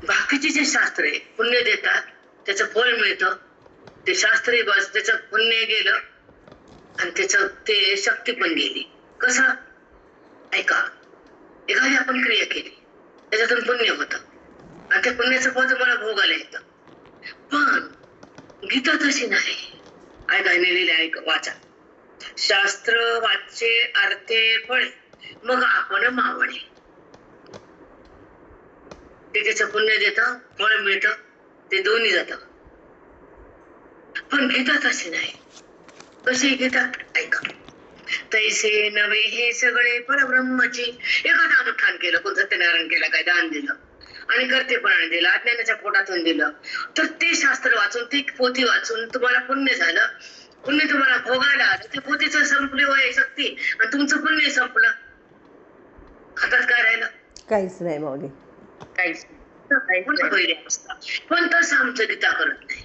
बाकीचे जे शास्त्र आहे पुण्य देतात त्याचं फळ मिळतं, ते शास्त्री बस त्याचं पुण्य गेलं आणि त्याचं ते शक्ती पण गेली. कसं? ऐका, एखादी आपण क्रिया केली त्याच्यातून पुण्य होतं आणि त्या पुण्याचं फळ तुम्हाला भोगायला येतं. पण गीता तशी नाही. ऐका, लिहिले, ऐक, वाचा. शास्त्र वाचे अर्थे फळे मग आपण मावणे. ते त्याचं पुण्य देतं, फळ मिळतं, ते दोन्ही जातं. पण गीता तशी नाही. कशी गीता? ऐका. तैसे नवे हे सगळे परब्रह्मची. एखादं अनुष्ठान केलं, कोण सत्यनारायण केलं, काय दान दिलं आणि कर्तेपणाने दिलं, अज्ञानाच्या पोटातून दिलं, तर ते शास्त्र वाचून, ती पोथी वाचून तुम्हाला पुण्य झालं. पुण्य तुम्हाला भोगायला आलं. ते पोथीचं संपली वय शक्ती आणि तुमचं पुण्य संपलं. हातात काय राहिलं? काहीच नाही माऊली. काहीच पहिली अवस्था. पण तसं आमचं गीता करत नाही.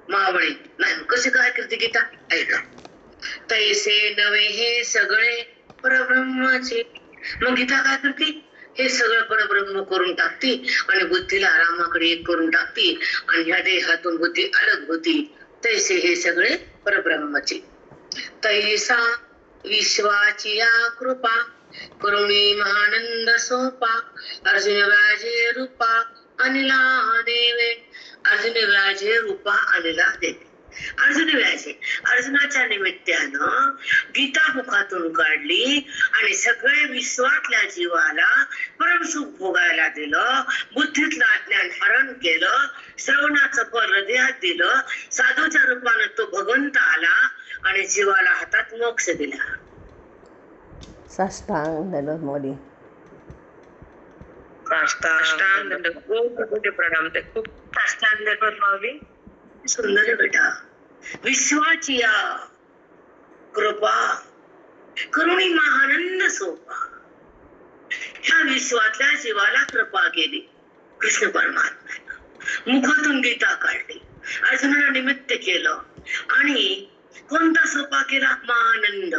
महावळी नाही. कशी काय करते गीता? ऐका. तैसे नवे हे सगळे परब्रह्माचे. मग गीता काय करते? हे सगळं परब्रह्म करून टाकते आणि बुद्धीला रामाकडे एक करून टाकते आणि ह्या देहातून बुद्धी अलग होती. तैसे हे सगळे परब्रह्माचे. तैसा विश्वाची या कृपा करुणी महानंद सोपा अर्जुन व्याजे रूपा अनिला देवे. अर्जुन व्याजे रूपा अनिला देवे. अर्जुन व्याजे अर्जुनाच्या निमित्तानं गीता मुखातून काढली आणि सगळे विश्वातल्या जीवाला परमसुख भोगायला दिलं. बुद्धीतलं अज्ञान हरण केलं. श्रवणाचं फळ हृदयात दिलं. साधूच्या रूपानं तो भगवंत आला आणि जीवाला हातात मोक्ष दिला. साष्टांग दंडवत माऊली. साष्टांग दंडवत. खूप प्रणाम. ते खूप साष्टांग दंडवत माऊली. सुंदर आहे बेटा. विश्वाची या कृपा करुणी महानंद सोपा. ह्या विश्वातल्या जीवाला कृपा केली कृष्ण परमात्म्यानं. मुखातून गीता काढली, अर्जुनाला निमित्त केलं आणि कोणता सोपा केला? महानंद.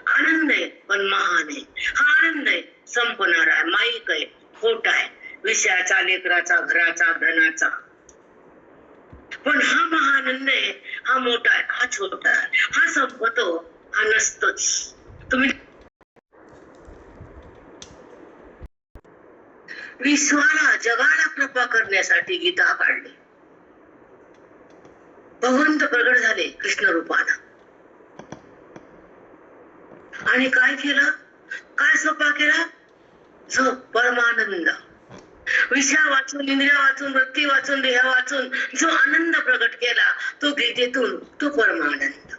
आनंद आहे पण महान आहे. हा आनंद आहे संपणार आहे, माईक आहे, खोट आहे, विषयाचा, लेकराचा, घराचा, धनाचा. पण हा महानंद आहे, हा मोठा आहे, हा छोटा आहे, हा संपतो, हा नसतोच. तुम्ही विश्वाला, जगाला कृपा करण्यासाठी गीता काढली. भगवंत प्रगट झाले कृष्ण रूपानं आणि काय केलं? काय सोपा केला? जो परमानंद. विषया वाचून, इंद्रिया वाचून, वृत्ती वाचून, देह वाचून जो आनंद प्रगट केला तो गीतेतून, तो परमानंद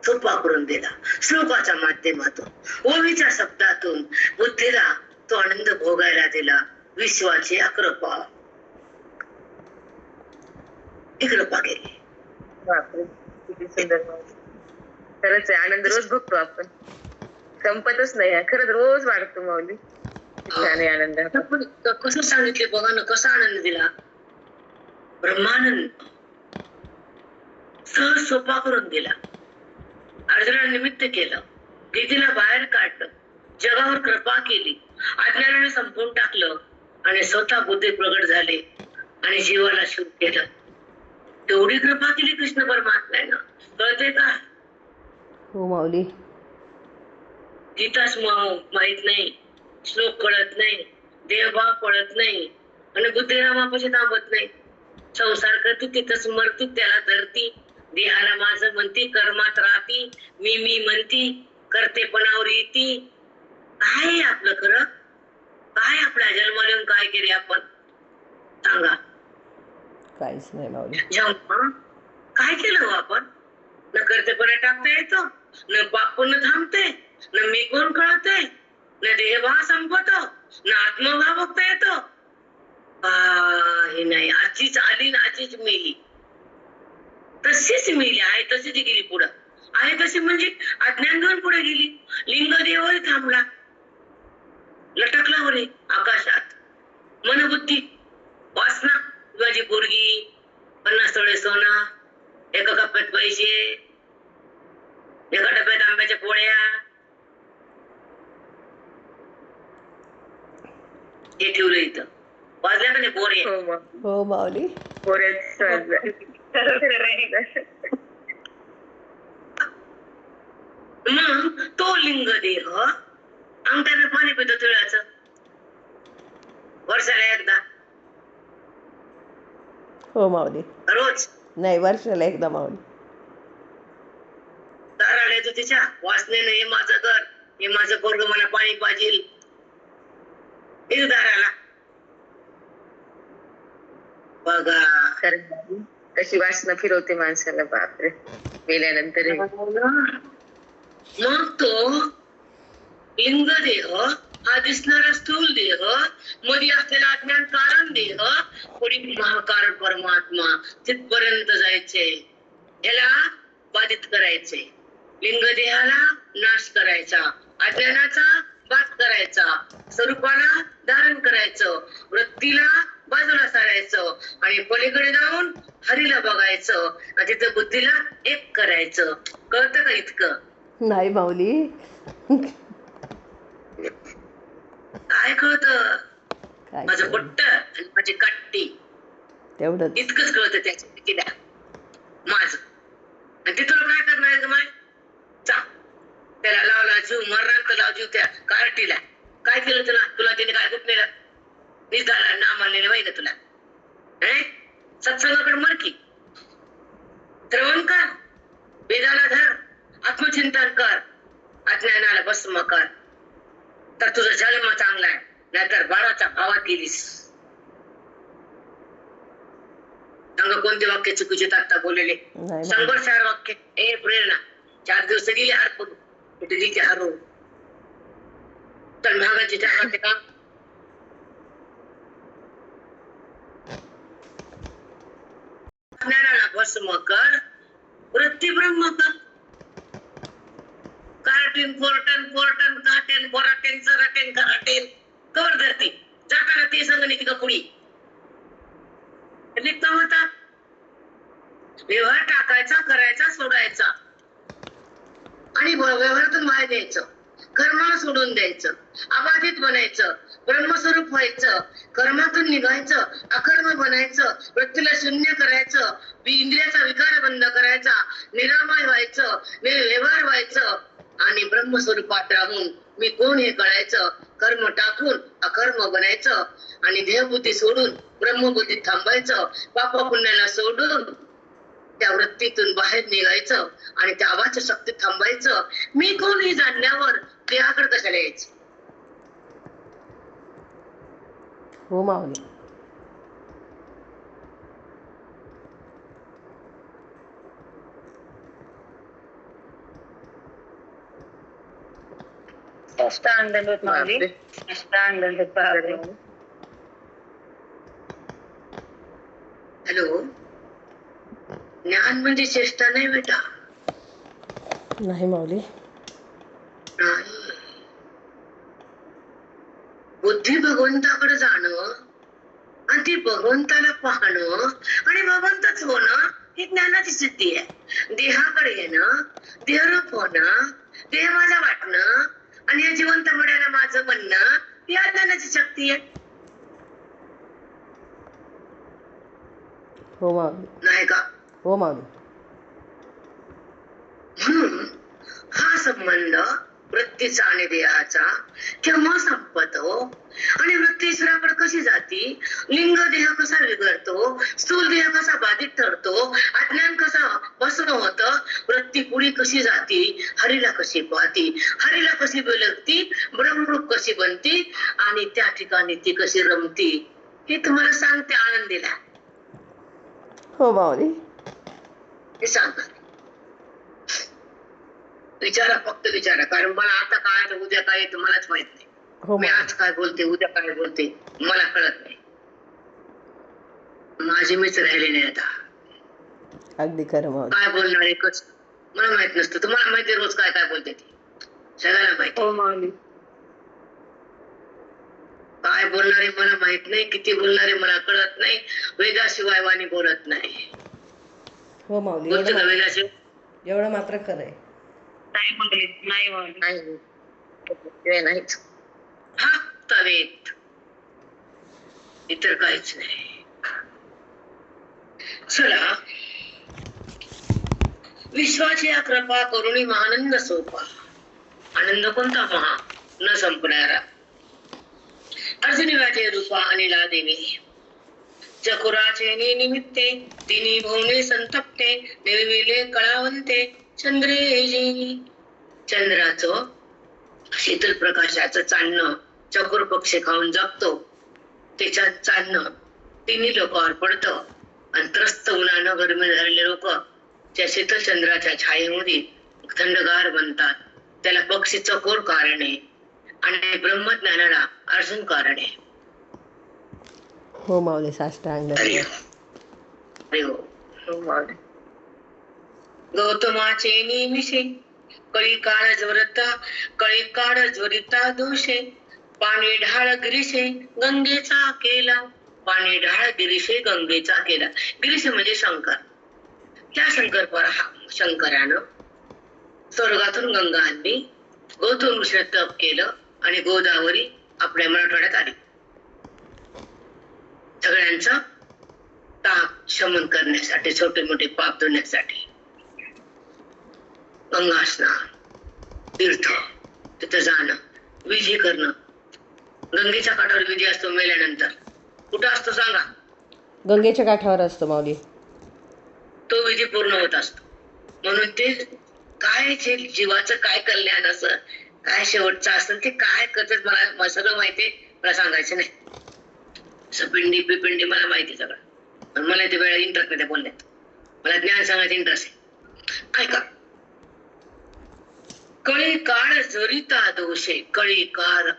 सोपा करून दिला. श्लोकाच्या माध्यमातून, ओवीच्या शब्दातून बुद्धीला तो आनंद भोगायला दिला. विश्वाची कृपा, ही कृपा केली. बापरे, किती सुंदर. खरंच आहे, आनंद रोज भोगतो आपण, संपतच नाही. खरंच रोज वाढतो माऊली. छान आहे आनंद. कसं सांगितले बघा ना, कसा आनंद दिला. ब्रह्मानंद सहज सोपा करून दिला. अर्जुनाला निमित्त केलं, गीतेला बाहेर काढलं, जगावर कृपा केली, अज्ञानाने संपवून टाकलं आणि स्वतः बुद्धी प्रगट झाले आणि जीवाला शुद्ध केलं. तेवढी कृपा केली कृष्ण परमात्म्यानं. कळते का? हो माऊली. गीताच माहित नाही, श्लोक कळत नाही, देवभाव कळत नाही आणि बुद्धिरामापाशी थांबत नाही. संसार करती तिथंच मरती, त्याला धरती, देहाला माझं म्हणती, कर्मात राहती, मी म्हणती, करतेपणावर येती. काय आपलं खरं? काय आपल्या जन्माला येऊन काय केले आपण? सांगा. काहीच नाही माऊली. जेव्हा काय केलं आपण? न करतेपणा टाकता येतो, न पाप पुण्य थांबते, न मी कोण कळते, न देहभाव संपतो, न आत्मभाव बघता येतो. हे नाही. आजचीच आली ना आजचीच मेली, तशीच मेली. आहे तशीच गेली पुढं. आहे तशी म्हणजे अज्ञान घेऊन पुढे गेली. लिंगदेवही थांबला, लटकला वरे आकाशात. मनबुद्धी, वासना, माझी पोरगी, 50 तोळे सोनं, एका कप्प्यात पैसे, एका डब्यात आंब्याच्या पोळ्या. हे ठेवलं इथं. वाजल्या का नाही बोरे? हो मग हो माऊली. बरेच मग तो लिंग देह अंगठ्यानं पाणी पितो तिळाचं वर्षाला एकदा, हो माऊली. रोज नाही, वर्षाला एकदा माऊली. दाराला येतो तिच्या वासनेनं, हे माझं घर, हे माझं पोरग, मला पाणी पाहिजे, हे दाराला. बघा कशी वासना फिरवते माणसाला, बापरे, मेल्यानंतर. मग तो लिंग देह हा दिसणारा स्थूल देह, मध्ये असलेला अज्ञान कारण देह, पुढे महाकारण परमात्मा, तिथपर्यंत जायचे. याला बाधित करायचे, लिंग देहाला नाश करायचा, अज्ञानाचा बाध करायचा, स्वरूपाला धारण करायचं, वृत्तीला बाजूला सारायचं आणि पलीकडे जाऊन हरीला बघायचं आणि तिथं बुद्धीला एक करायचं. कळतं का इतकं? नाही माऊली. काय कळतं? काय माझं कळलं? पट्ट आणि माझी काट्टी, तेवढंच. इतकंच कळतं त्याच्या माझं. आणि ते तुला काय करणार ग माय? चा त्याला लावला जीव, मरणार तर लाव जीव त्या कार्टीला. काय केलं तुला? तुला तिने काय गुपलेलं? निजाला ना मानलेलं वय ग तुला? सत्संगाकडे मर की, श्रवण कर, वेदाला धर, आत्मचिंतन कर, अज्ञानाला भस्म कर, तर तुझा जन्म चांगला आहे. नाहीतर बाळाचा भावा केलीस. सांग कोणते वाक्य चुकीचे आता बोललेले? नाही शंभर माऊली. 4 वाक्य. ए प्रेरणा, 4 दिवस गेले हार पडू, कुठे गेली हारो. तर महागाची 4 वाक्य का? ज्ञानाला भस्म कर, वृत्ती ब्रह्म कर. कार्टीन पोर्टन पोर्टन काटेन बोराटेन चराटेन कराटेन कवर धरती. जाताना ते संग निघते का पुढी निघता होता. व्यवहार टाकायचा, करायचा, सोडायचा आणि व्यवहारातून बाहेर द्यायचं. कर्माला सोडून द्यायचं, अबाधित बनायचं, ब्रह्मस्वरूप व्हायचं, कर्मातून निघायचं, अकर्म बनायचं, वृत्तीला शून्य करायचं, इंद्रियाचा विकार बंद करायचा, निरामय व्हायचं, निर्व्यवहार व्हायचं आणि ब्रह्मस्वरूपात राहून मी कोण हे कळायचं. कर्म टाकून अकर्म बनायचं आणि देहबुद्धी सोडून ब्रह्मबुद्धी थांबायचं. पाप पुण्याला सोडून त्या वृत्तीतून बाहेर निघायचं आणि त्या आवाच्या शक्तीत थांबायचं. मी कोण हे जाणल्यावर देहाकडे कशाला यायचं? हो माऊली. अष्टांग माऊली, अष्टांग. हॅलो, ज्ञान म्हणजे चेष्टा नाही बेटा. नाही माऊली. नाही. बुद्धी भगवंताकडे जाणं आणि ती भगवंताला पाहणं आणि भगवंतच होणं ही ज्ञानाची सिद्धी आहे. देहाकडे येणं, देहरूप होणं, देह माझा वाटणं आणि या जिवंत मड्याला माझं म्हणणं ही अज्ञानाची शक्ती आहे. हो माऊली. नाही का? हो माऊली. म्हणून हा संबंध वृत्तीचा आणि देहाचा केव्हा संपतो आणि वृत्ती ईश्वराकडे कशी जाती, लिंग देह कसा बिघडतो, स्थूल देह कसा बाधित ठरतो, अज्ञान कसा भस्म होतं, वृत्ती पुढे कशी जाती, हरीला कशी पाहती, हरीला कशी बिलगती, ब्रह्मरूप कशी बनती आणि त्या ठिकाणी ती कशी रमती, हे तुम्हाला सांगते आनंदीला. हो माऊली. हे सांगा. विचारा, फक्त विचारा, कारण मला आता काय उद्या काय येतं मलाच माहित नाही. हो मी आज काय बोलते, उद्या काय बोलते मला कळत नाही. माझी मीच राहिले नाही आता. अगदी खरं माऊली. काय बोलणार एकच मला माहित नसतं. तुम्हाला माहिती रोज काय काय बोलते ती सगळ्याला माहिती. हो माऊली. काय बोलणारे मला माहित नाही, किती बोलणारे मला कळत नाही. वेदाशिवाय वाणी बोलत नाही. हो माऊली, बोलतो का वेदाशिवाय? एवढं मात्र खरंय. नाही माऊली, नाही माऊली, नाहीच. फक्त वेद इतर काहीच नाही. चला, विश्वाची या कृपा करुणी आनंद सोपा. आनंद कोणता महा न संपणारा. अर्जुनी वाटे रूपा अनिला देवी. चकुराचे निमित्ते तिन्ही भुवने संतप्ते निर्विले कळावंते चंद्रेजी. चंद्राचं शीतल प्रकाशाचं चांदणं चकोर पक्षी खाऊन जगतो. त्याच्यात चांदणं तिन्ही लोकांवर पडतं आणि त्रस्त उन्हानं गरमी झालेले लोक त्या शीतल चंद्राच्या छायेमध्ये थंडगार बनतात. त्याला पक्षी चकोर कारण आहे आणि ब्रह्मज्ञानाला अर्जुन कारण आहे. हो माऊली, साष्टांग गौतमाचे निमिषे कळी काळ ज्वरिता दोषे. पाणी ढाळ गिरीशे गंगेचा केला. पाणी ढाळ गिरीशे गंगेचा केला. गिरीश म्हणजे शंकर. त्या शंकरानं स्वर्गातून गंगा आणली. गौतम ऋषीने तप केलं आणि गोदावरी आपल्या मराठवाड्यात आली. सगळ्यांचा ताप शमन करण्यासाठी, छोटे मोठे पाप धुण्यासाठी. गंगा स्नान, तीर्थ, तिथं जाणं, विधी करणं. गंगेच्या काठावर विधी असतो मेल्यानंतर. कुठं असतो सांगा? गंगेच्या काठावर असतो माऊली. तो विधी पूर्ण होत असतो. म्हणून ते काय जीवाचं काय कल्याण असं, काय शेवटचं असतं ते काय करतात मला सगळं माहितीये. मला सांगायचं नाही. पिंडी पिपिंडी मला माहिती सगळं. पण मला ते वेळा इंटरेस्ट नाही बोलण्यात. मला ज्ञान सांगायचं इंटरेस्ट आहे. ऐका. कळी काळ जरिता दोषे. कळी काळ,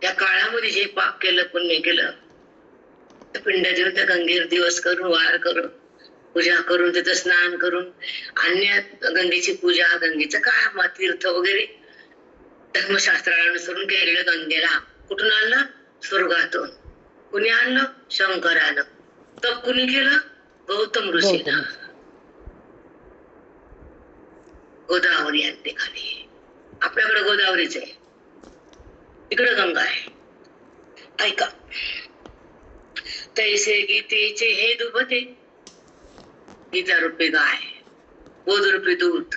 त्या काळामध्ये जे पाप केलं, पुण्य केलं, पिंडाच्या त्या गंगेवर दिवस करून, वार करून, पूजा करून, तिथं स्नान करून, अन्य गंगेची पूजा, गंगेचं काय तीर्थ वगैरे धर्मशास्त्राला अनुसरून केलेलं गंगेला कुठून आणलं? स्वर्गातून. कुणी आणलं? शंकरानं. तप कुणी केलं? गौतम ऋषीनं. गोदावरी आणते खाली. आपल्याकडे गोदावरीच आहे, इकडे गंगा आहे. ऐका. तैसे गीतेचे हे दुभते. गीता रूपी गाय, बोध रूपी दूध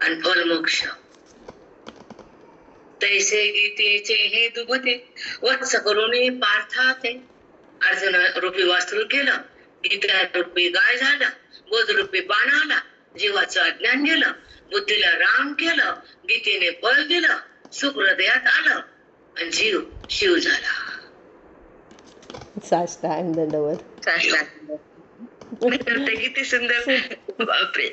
आणि फल मोक्ष. तैसे गीतेचे हे दुभते वत्स करुणी पार्थाते. अर्जुन रूपी वास्त्र केलं, गीता रूपी गाय झाला, बोध रूपी बाण आला, जीवाचं अज्ञान गेलं, बुद्धीला राम केलं, गीतेने बळ दिलं, सुख हृदयात आलं आणि जीव शिव झाला. साष्टांग दंडवत. किती सुंदर. बापरे.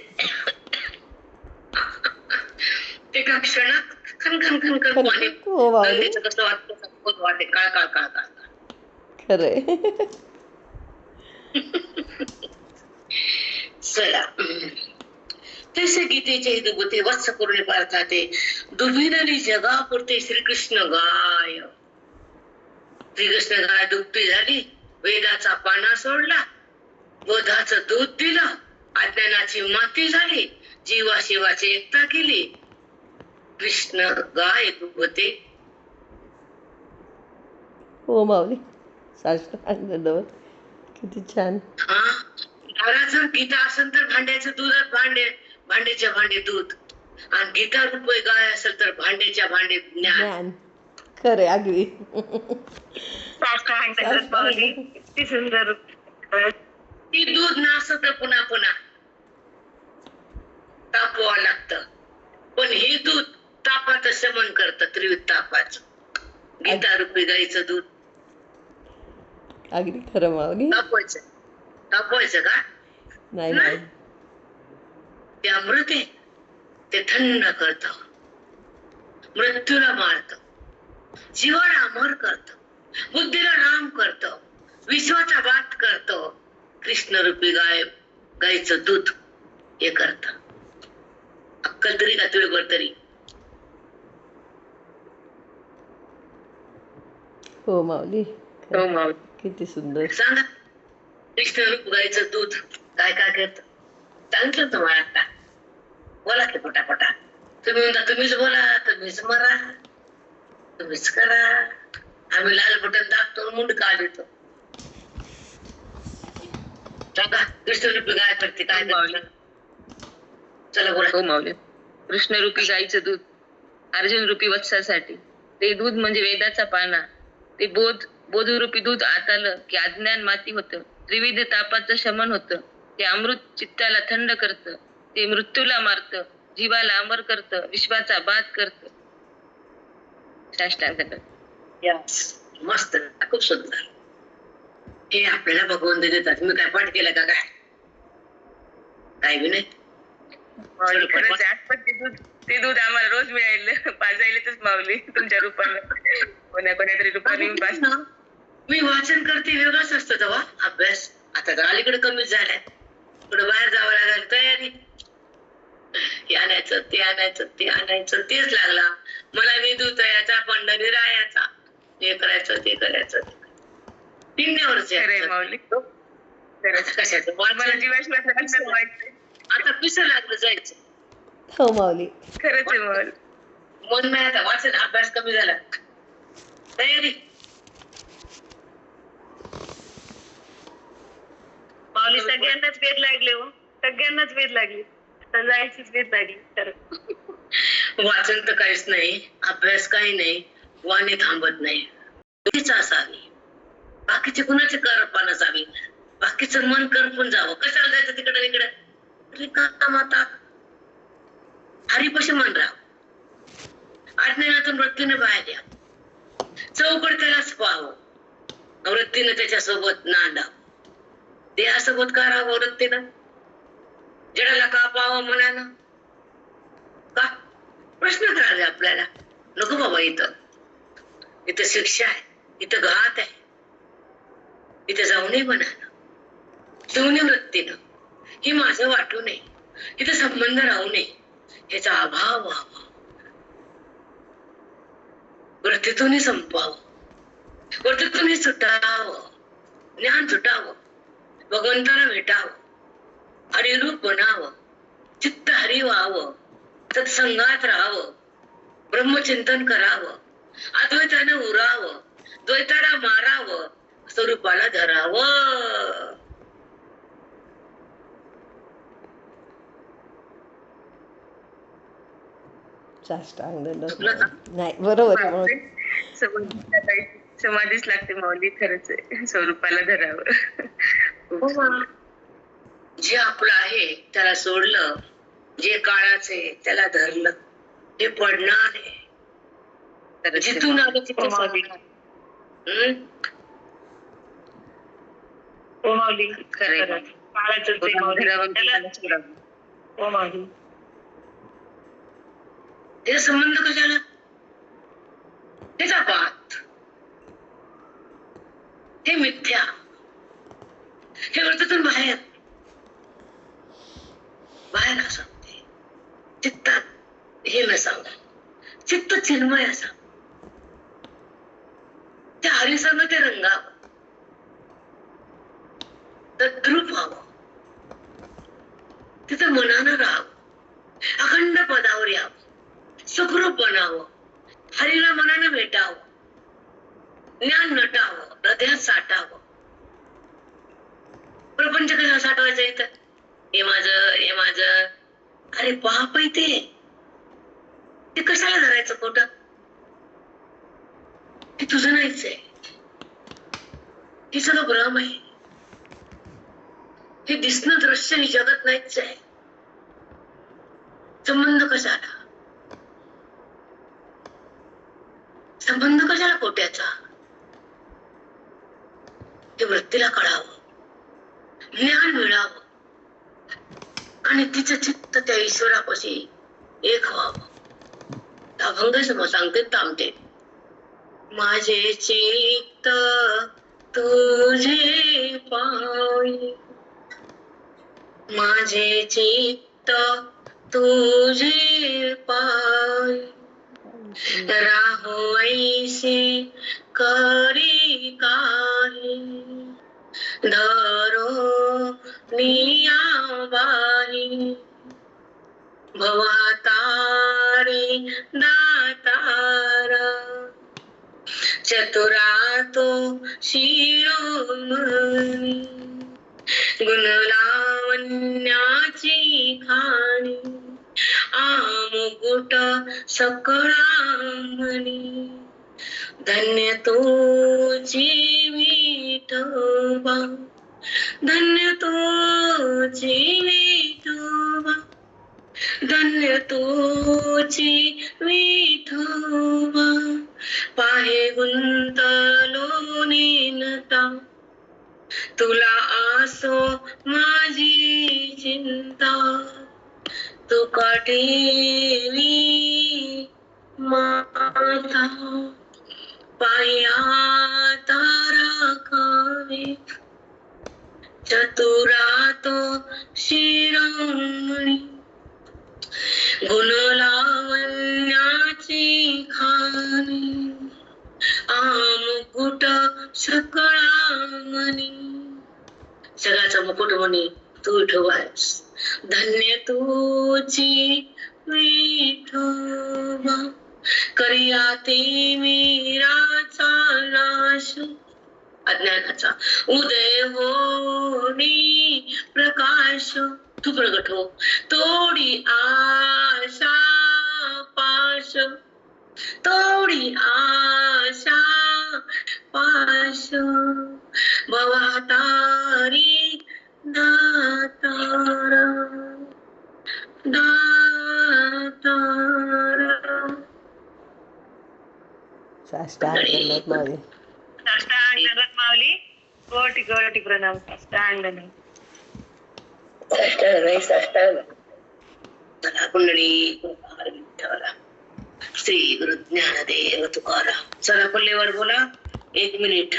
एका क्षणात खनखन खनखन पाणी. गंगेचं कसं वाटतं वाटे काळ काळ काळ काळ. खरंय. चला. तसे गीतेचे दुभते वत्स करुणी पार्थाते. दुभिनली जगापुरते श्रीकृष्ण गाय. श्रीकृष्ण गाय दुभती झाली, वेदाचा पाना सोडला, बोधाचं दूध दिलं, अज्ञानाची माती झाली, जीवा शिवाची एकता केली. कृष्ण गाय दुभते. हो माऊली, साष्टांग दंडवत. किती छान. हा, घराचं गीता असेल तर भांड्याचं दूध, भांड्याच्या भांडे दूध, आणि गीता रूपी गाय असेल तर भांड्याच्या भांडे ज्ञान. खरे अगदी. किती सुंदर. ती दूध नासत पुन्हा पुन्हा तापवावं लागतं, पण हे दूध तापाचं शमन करतं, त्रिविध तापाचं. गीता रूपी गाईचं दूध अगदी खरं माऊली. तापवायचं का नाही नाही. ते अमृत आहे. ते थंड करत, मृत्यूला मारत, जीवाला अमर करत, बुद्धीला राम करत, विश्वाचा बात करत. कृष्ण रूपी गायचं दूध हे करत. अक्कल तरी का तुळबर तरी. हो माऊली. हो माऊली. किती सुंदर. सांगा. कृष्ण रूप गायचं दूध काय काय करत सांगितलं तुम्हाला आता. बोला की पटापटा. तुम्ही म्हणता तुम्हीच बोला, तुम्हीच मरा, तुम्हीच करा. आम्ही लाल बटन दाबतो मुंड का देतो. सांगा कृष्ण रूपी गाय करते काय करते? चला बोला. हो माऊली. कृष्ण रूपी गाईचं दूध अर्जुन रूपी वत्सासाठी. ते दूध म्हणजे वेदाचा पाना. ते बोधरूपी दूध आत आलं की अज्ञान माती होतं. त्रिविध तापाचं शमन होतं. ते अमृत चित्ताला थंड करतं. ते मृत्यूला मारतं. जीवाला अमर करतं. विश्वाचा बाद करतं. साष्टांग मस्त, खूप सुंदर. हे आपल्याला भगवंत देतात. मी काय पाठ केलं का काय? काय बी नाही. खरंच आजपण ते दूध आम्हाला रोज मिळालं पाजायलेच माऊली तुमच्या रूपानं. कोणातरी रूपाने येऊन पाजतो. मी वाचन करते वेगळंच असतं तेव्हा अभ्यास. आता तर अलीकडे कमीच झालाय. थोडं बाहेर जावं लागेल तयारी. हे आणायचं ते आणायचं ते आणायचं तेच लागला मला. विदुतयाचा पंढरी रायाचा हे करायचं ते करायचं. माऊली कशाचं मला जीवाश्वासाला आता पिसं लागलं जायचं. हो माऊली. खरंच आहे माऊली. मन नाही आता वाचन अभ्यास कमी झाला. तयारी माऊली सगळ्यांनाच वेध लागले हो. सगळ्यांनाच वेध लागली. आता जायचीच वेध लागली खरं. वाचन तर काहीच नाही. अभ्यास काही नाही. वाणी थांबत नाही. असावी बाकीचे कुणाचे करपा नसावी. बाकीचं मन करपून जावं. कशाला जायचं तिकडे इकडे? माता हरिपाशी मन राहा. अज्ञानातून वृत्तीने बाहेर या. चौकड त्यालाच पाहावं. वृत्तीने त्याच्यासोबत नांदावं. देहासोबत का राहावं वृत्तीनं? जडाला का पाहावं मनानं? का प्रश्न करावे आपल्याला. नको बाबा. इथं शिक्षा आहे. इथं घात आहे. इथं जाऊ नये मनानं. शिवणे वृत्तीनं. ही माझं वाटू नये. इथं संबंध राहू नये. याचा अभाव व्हावा. वृत्तीतूनही संपावं. वृत्तीतूनही सुटावं. ज्ञान सुटावं. भगवंताला भेटावं. हरिरूप बनावं. चित्त हरी व्हावं. सत्संगात राहावं. ब्रह्मचिंतन करावं. अद्वैतानं उरावं. द्वैताला मारावं. स्वरूपाला धरावं. साष्टांग नाही बरोबर आहे. समाधीच लागते माऊली. खरंच आहे. स्वरूपाला धरावं. जे आपलं आहे त्याला सोडलं. जे काळाचे त्याला धरलं. हे पडणार आहे. जिथून आलं तिथं माऊली. हो माऊली. खरं काळाचं हो माऊली. त्याचा संबंध कशाला? त्याचा बात. हे मिथ्या. हे वृत्तीतून बाहेर बाहेर असते. चित्तात हे नसावं. चित्त चिन्मय असावं. त्या हरिसंग ते रंगावं. तद्रूप व्हावं. तिथं मनानं राहावं. अखंड पदावर यावं. सुखरूप बनावं. हरीला मनानं भेटावं. ज्ञान नटावं. हृदयात साठावं. प्रपंच कसा साठवायचा इथं? हे माझं हे माझं. अरे पाप आहे ते कशाला धरायचं खोटं? हे तुझं नाहीच आहे. हे सगळं भ्रम आहे. हे दिसणं दृश्य ही जगत नाहीच आहे. संबंध कशाला? संबंध कशाला खोट्याचा? हे वृत्तीला कळावं. ज्ञान मिळावं. आणि तिचं चित्त त्या ईश्वरापाशी एक व्हावं. अभंग समोर सांगते थांबते. माझे चित्त तुझे पायी. माझे चित्त तुझे पायी. राहो ऐसे करी काही. धरो निया बाई. भवातारे दातारा. चतुरा तो शिरोमणी गुणलावण्याची खाणी मुकुट सकळा म्हणी धन्य तोची विठोबा धन्य तोची विठोबा धन्य तोची विठोबा पाहे गुंतलो नीनता तुला आसो माझी चिंता तू काठेवी माता पाया तारा खावे चतुरा तो शिरोमणी गुण लावण्याची खाणी मुकुट सकळा म्हणी सगळ्याचा मुकुट म्हणे तू विठोबास धन्य तुझी विठोबा करिया ते वीराचा नाश अज्ञानाचा उदय होणी प्रकाश तू प्रगट हो तोडी आशा पाश तोडी आशा पाश भवतारी दातारा दातारा साष्टांग दंडवत माऊली. साष्टांग दंडवत माऊली. कोटी कोटी प्रणाम. साष्टांग दंडवत. साष्टांग नाही साष्टांग चला कुंडली विठ्ठला श्री गुरु ज्ञानदेव तुकाराम. चला पल्लेवर बोला 1 मिनिट.